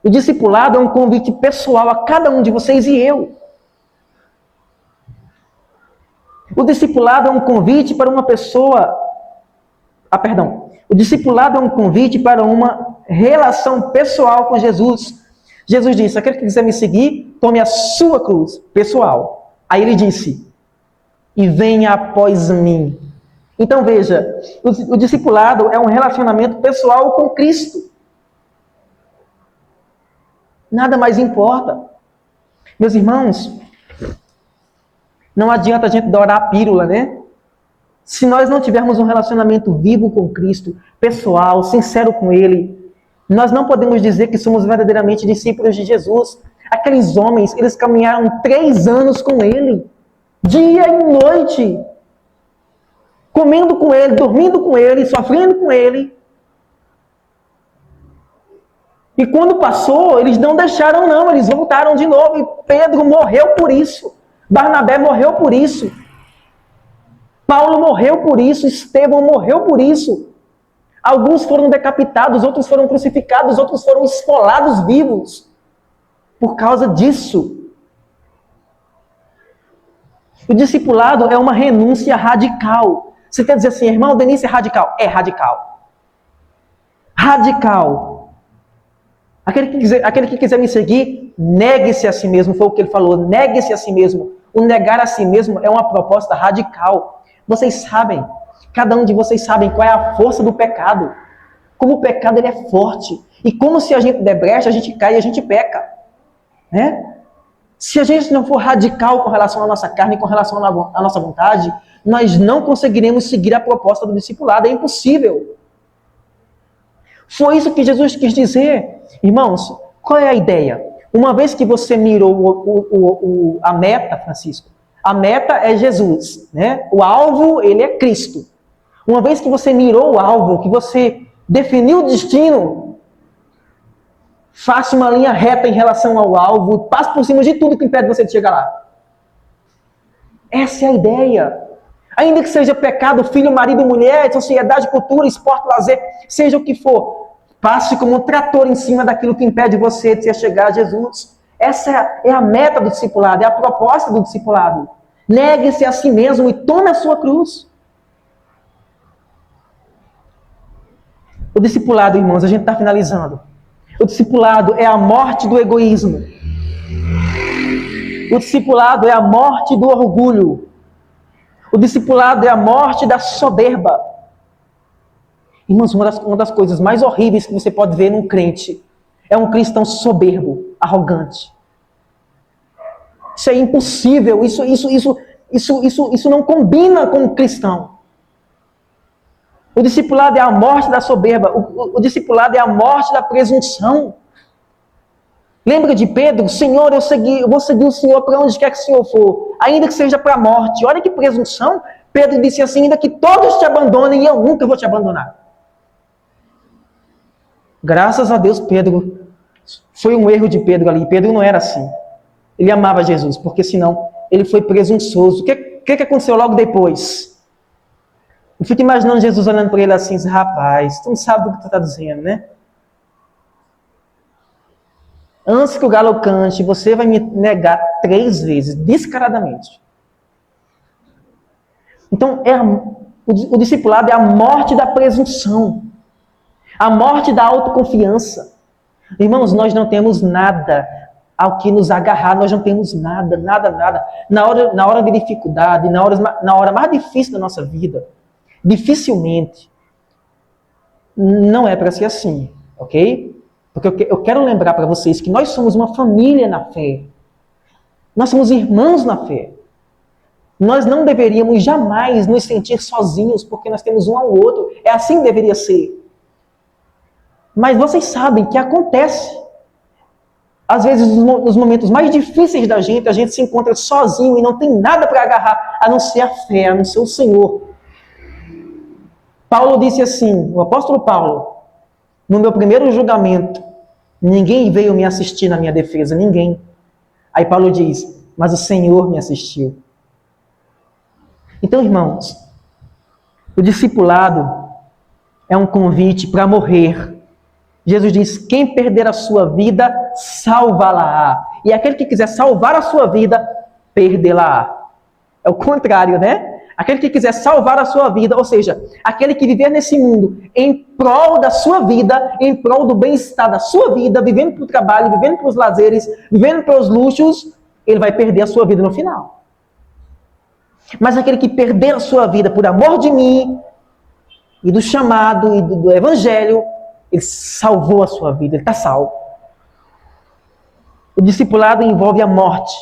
O discipulado é um convite pessoal a cada um de vocês e eu. O discipulado é um convite para uma pessoa... O discipulado é um convite para uma relação pessoal com Jesus. Jesus disse, aquele que quiser me seguir, tome a sua cruz, pessoal. Aí ele disse, e venha após mim. Então veja, o discipulado é um relacionamento pessoal com Cristo. Nada mais importa. Meus irmãos, não adianta a gente dourar a pílula, né? Se nós não tivermos um relacionamento vivo com Cristo, pessoal, sincero com Ele, nós não podemos dizer que somos verdadeiramente discípulos de Jesus. Aqueles homens, eles caminharam 3 anos com Ele, dia e noite, comendo com Ele, dormindo com Ele, sofrendo com Ele. E quando passou, eles não deixaram não, eles voltaram de novo. E Pedro morreu por isso. Barnabé morreu por isso. Paulo morreu por isso. Estevão morreu por isso. Alguns foram decapitados, outros foram crucificados, outros foram esfolados vivos. Por causa disso. O discipulado é uma renúncia radical. Você quer dizer assim, irmão, Denise é radical? É radical. Radical. Aquele que quiser me seguir, negue-se a si mesmo. Foi o que ele falou, negue-se a si mesmo. O negar a si mesmo é uma proposta radical. Vocês sabem, cada um de vocês sabem qual é a força do pecado. Como o pecado ele é forte. E como se a gente der brecha, a gente cai e a gente peca. Né? Se a gente não for radical com relação à nossa carne, com relação à nossa vontade, nós não conseguiremos seguir a proposta do discipulado. É impossível. Foi isso que Jesus quis dizer. Irmãos, qual é a ideia? Uma vez que você mirou a meta, Francisco, a meta é Jesus, né? O alvo, ele é Cristo. Uma vez que você mirou o alvo, que você definiu o destino, faça uma linha reta em relação ao alvo, passe por cima de tudo que impede você de chegar lá. Essa é a ideia. Ainda que seja pecado, filho, marido, mulher, sociedade, cultura, esporte, lazer, seja o que for, passe como um trator em cima daquilo que impede você de chegar a Jesus. Essa é a meta do discipulado, é a proposta do discipulado. Negue-se a si mesmo e tome a sua cruz. O discipulado, irmãos, a gente está finalizando. O discipulado é a morte do egoísmo. O discipulado é a morte do orgulho. O discipulado é a morte da soberba. Irmãos, uma das coisas mais horríveis que você pode ver num crente é um cristão soberbo, arrogante. Isso é impossível, isso não combina com o cristão. O discipulado é a morte da soberba, o discipulado é a morte da presunção. Lembra de Pedro? Senhor, eu vou seguir o Senhor para onde quer que o Senhor for, ainda que seja para a morte. Olha que presunção. Pedro disse assim, ainda que todos te abandonem, eu nunca vou te abandonar. Graças a Deus, Pedro, foi um erro de Pedro ali. Pedro não era assim. Ele amava Jesus, porque senão ele foi presunçoso. O que que aconteceu logo depois? Eu fico imaginando Jesus olhando para ele assim, rapaz, tu não sabe do que tu está dizendo, né? Antes que o galo cante, você vai me negar 3 vezes, descaradamente. Então, o discipulado é a morte da presunção, a morte da autoconfiança. Irmãos, nós não temos nada ao que nos agarrar, nós não temos nada. Na hora de dificuldade, na hora mais difícil da nossa vida, dificilmente, não é para ser assim, ok? Porque eu quero lembrar para vocês que nós somos uma família na fé. Nós somos irmãos na fé. Nós não deveríamos jamais nos sentir sozinhos, porque nós temos um ao outro. É assim que deveria ser. Mas vocês sabem que acontece. Às vezes, nos momentos mais difíceis da gente, a gente se encontra sozinho e não tem nada para agarrar, a não ser a fé, a não ser o Senhor. Paulo disse assim, o apóstolo Paulo, no meu primeiro julgamento, ninguém veio me assistir na minha defesa, ninguém. Aí Paulo diz, mas o Senhor me assistiu. Então, irmãos, o discipulado é um convite para morrer. Jesus diz, quem perder a sua vida, salva-la-á. E aquele que quiser salvar a sua vida, perdê-la-á. É o contrário, né? Aquele que quiser salvar a sua vida, ou seja, aquele que viver nesse mundo em prol da sua vida, em prol do bem-estar da sua vida, vivendo para o trabalho, vivendo para os lazeres, vivendo para os luxos, ele vai perder a sua vida no final. Mas aquele que perder a sua vida por amor de mim, e do chamado, e do evangelho, ele salvou a sua vida, ele está salvo. O discipulado envolve a morte.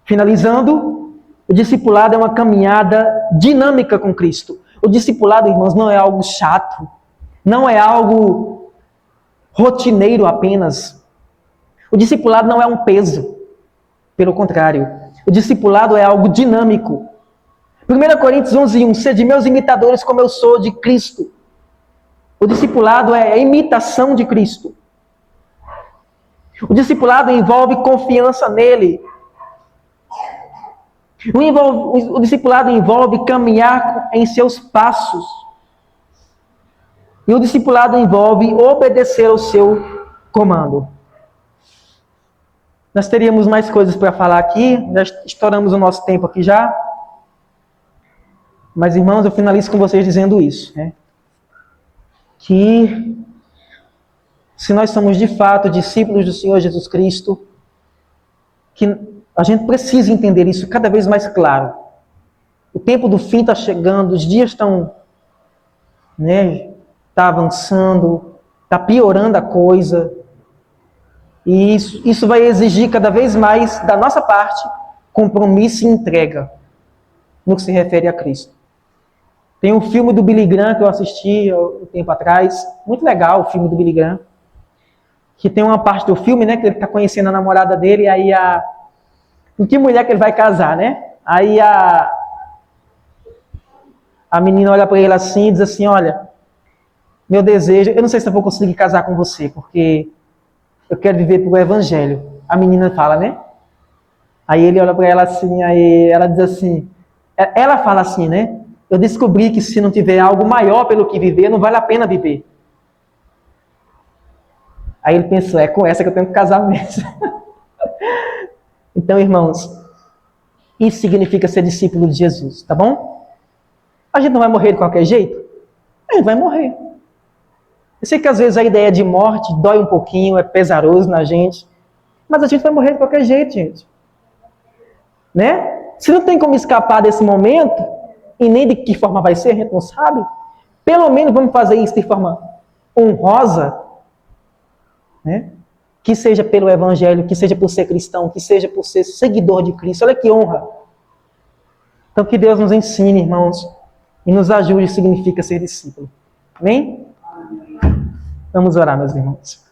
Finalizando, o discipulado é uma caminhada dinâmica com Cristo. O discipulado, irmãos, não é algo chato, não é algo rotineiro apenas. O discipulado não é um peso, pelo contrário. O discipulado é algo dinâmico. 1 Coríntios 11:1, sede meus imitadores como eu sou de Cristo. O discipulado é a imitação de Cristo. O discipulado envolve confiança nele. O discipulado envolve caminhar em seus passos. E o discipulado envolve obedecer ao seu comando. Nós teríamos mais coisas para falar aqui, já estouramos o nosso tempo aqui já. Mas, irmãos, eu finalizo com vocês dizendo isso, né? Que se nós somos de fato discípulos do Senhor Jesus Cristo, que a gente precisa entender isso cada vez mais claro. O tempo do fim está chegando, os dias estão, né, tá avançando, está piorando a coisa. E isso vai exigir cada vez mais da nossa parte compromisso e entrega no que se refere a Cristo. Tem um filme do Billy Graham que eu assisti um tempo atrás, muito legal o filme do Billy Graham, que tem uma parte do filme, né, que ele está conhecendo a namorada dele, e aí com que mulher que ele vai casar, né? Aí a menina olha para ele assim e diz assim, olha, meu desejo, eu não sei se eu vou conseguir casar com você, porque eu quero viver pelo Evangelho. A menina fala, né? Aí ele olha para ela assim, aí ela diz assim, ela fala assim, né? Eu descobri que se não tiver algo maior pelo que viver, não vale a pena viver. Aí ele pensou, é com essa que eu tenho que casar mesmo. Então, irmãos, isso significa ser discípulo de Jesus, tá bom? A gente não vai morrer de qualquer jeito? A gente vai morrer. Eu sei que às vezes a ideia de morte dói um pouquinho, é pesaroso na gente, mas a gente vai morrer de qualquer jeito, gente. Né? Se não tem como escapar desse momento, e nem de que forma vai ser, a gente não sabe, pelo menos vamos fazer isso de forma honrosa, né? Que seja pelo Evangelho, que seja por ser cristão, que seja por ser seguidor de Cristo. Olha que honra. Então que Deus nos ensine, irmãos, e nos ajude, significa ser discípulo. Amém? Vamos orar, meus irmãos.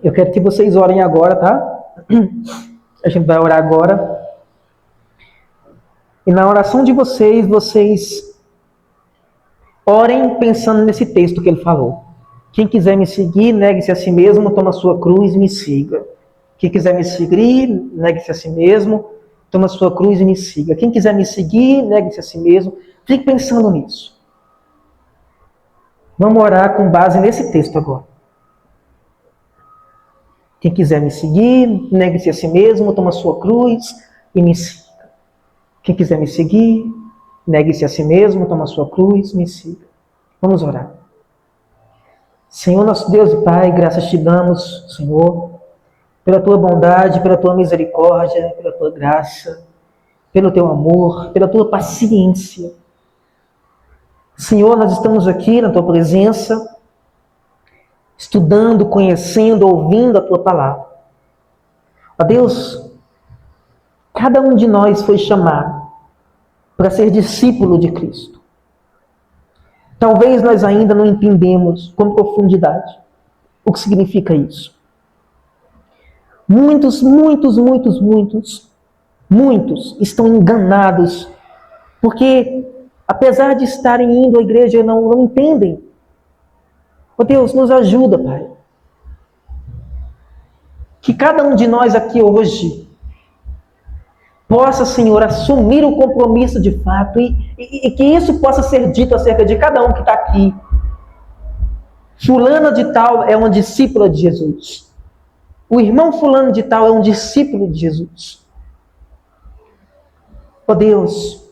Eu quero que vocês orem agora, tá? A gente vai orar agora. E na oração de vocês, vocês orem pensando nesse texto que ele falou. Quem quiser me seguir, negue-se a si mesmo, toma a sua cruz e me siga. Quem quiser me seguir, negue-se a si mesmo, toma a sua cruz e me siga. Quem quiser me seguir, negue-se a si mesmo. Fique pensando nisso. Vamos orar com base nesse texto agora. Quem quiser me seguir, negue-se a si mesmo, toma a sua cruz e me siga. Quem quiser me seguir, negue-se a si mesmo, toma a sua cruz e me siga. Vamos orar. Senhor, nosso Deus e Pai, graças te damos, Senhor, pela tua bondade, pela tua misericórdia, pela tua graça, pelo teu amor, pela tua paciência. Senhor, nós estamos aqui na tua presença, estudando, conhecendo, ouvindo a tua palavra. Ó Deus, cada um de nós foi chamado para ser discípulo de Cristo. Talvez nós ainda não entendemos com profundidade o que significa isso. Muitos estão enganados porque, apesar de estarem indo à igreja, não entendem. Ó Deus, nos ajuda, Pai. Que cada um de nós aqui hoje possa, Senhor, assumir o compromisso de fato e que isso possa ser dito acerca de cada um que está aqui. Fulano de tal é uma discípula de Jesus. O irmão fulano de tal é um discípulo de Jesus. Ó Deus,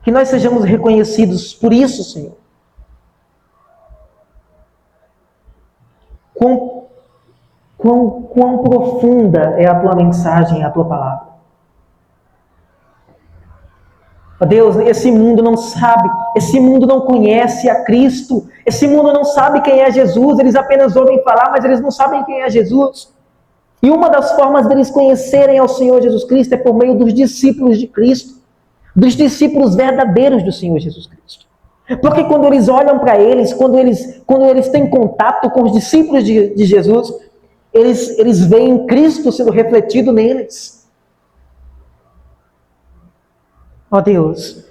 que nós sejamos reconhecidos por isso, Senhor. Quão profunda é a tua mensagem, a tua palavra. Ó Deus, esse mundo não sabe, esse mundo não conhece a Cristo, esse mundo não sabe quem é Jesus, eles apenas ouvem falar, mas eles não sabem quem é Jesus. E uma das formas deles conhecerem ao Senhor Jesus Cristo é por meio dos discípulos de Cristo, dos discípulos verdadeiros do Senhor Jesus Cristo. Porque quando eles olham para eles, quando eles têm contato com os discípulos de Jesus, eles veem Cristo sendo refletido neles. Ó Deus,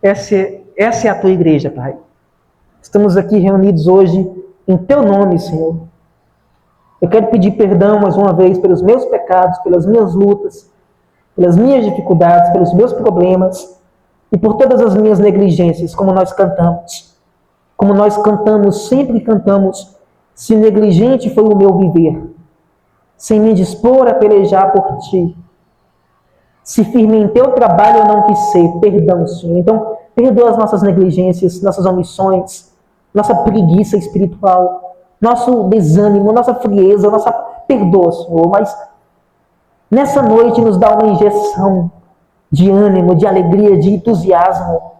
essa é a tua igreja, Pai. Estamos aqui reunidos hoje em teu nome, Senhor. Eu quero pedir perdão mais uma vez pelos meus pecados, pelas minhas lutas, pelas minhas dificuldades, pelos meus problemas e por todas as minhas negligências, como nós cantamos. Como nós cantamos, sempre cantamos, se negligente foi o meu viver, sem me dispor a pelejar por ti. Se firme em teu trabalho eu não quis ser, perdão, Senhor. Então, perdoa as nossas negligências, nossas omissões, nossa preguiça espiritual, nosso desânimo, nossa frieza, perdoa, Senhor. Mas nessa noite nos dá uma injeção de ânimo, de alegria, de entusiasmo,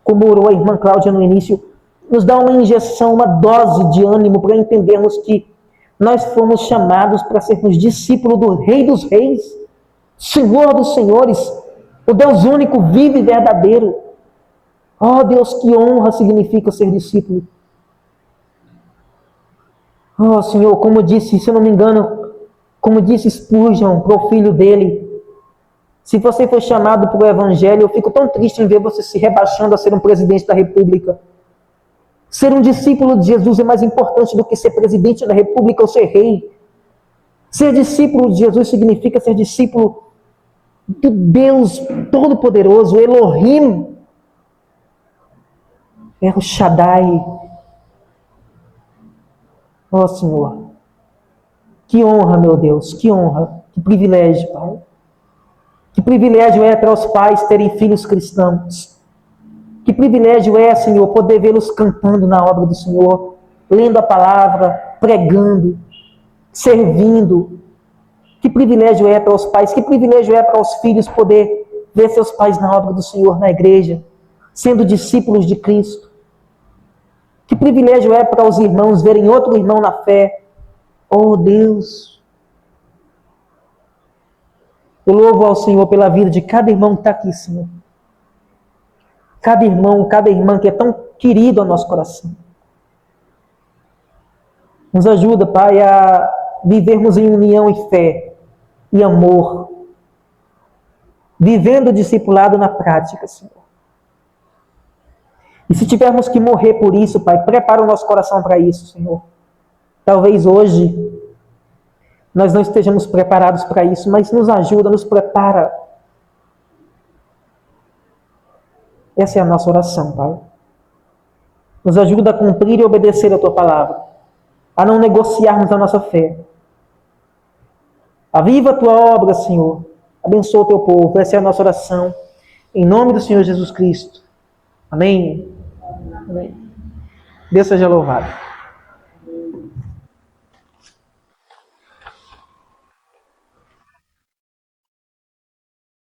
como orou a irmã Cláudia no início, nos dá uma injeção, uma dose de ânimo para entendermos que nós fomos chamados para sermos discípulos do Rei dos Reis, Senhor dos Senhores, o Deus único, vivo e verdadeiro. Oh Deus, que honra significa ser discípulo. Oh Senhor, como disse, se eu não me engano, como disse Spurgeon para o filho dele, se você foi chamado para o Evangelho, eu fico tão triste em ver você se rebaixando a ser um presidente da República. Ser um discípulo de Jesus é mais importante do que ser presidente da República ou ser rei. Ser discípulo de Jesus significa ser discípulo do Deus Todo-Poderoso, Elohim, El Shaddai. Ó Senhor, que honra, meu Deus, que honra, que privilégio, Pai. Que privilégio é para os pais terem filhos cristãos. Que privilégio é, Senhor, poder vê-los cantando na obra do Senhor, lendo a palavra, pregando, servindo. Que privilégio é para os pais, que privilégio é para os filhos poder ver seus pais na obra do Senhor, na igreja, sendo discípulos de Cristo. Que privilégio é para os irmãos verem outro irmão na fé. Oh Deus! Eu louvo ao Senhor pela vida de cada irmão que está aqui, Senhor. Cada irmão, cada irmã que é tão querido ao nosso coração. Nos ajuda, Pai, a vivermos em união e fé. e amor, vivendo o discipulado na prática, Senhor. E se tivermos que morrer por isso, Pai, prepara o nosso coração para isso, Senhor. Talvez hoje nós não estejamos preparados para isso, mas nos ajuda, nos prepara. Essa é a nossa oração, Pai. Nos ajuda a cumprir e obedecer a Tua palavra, a não negociarmos a nossa fé. Aviva a Tua obra, Senhor. Abençoa o Teu povo. Essa é a nossa oração. Em nome do Senhor Jesus Cristo. Amém. Amém. Deus seja louvado.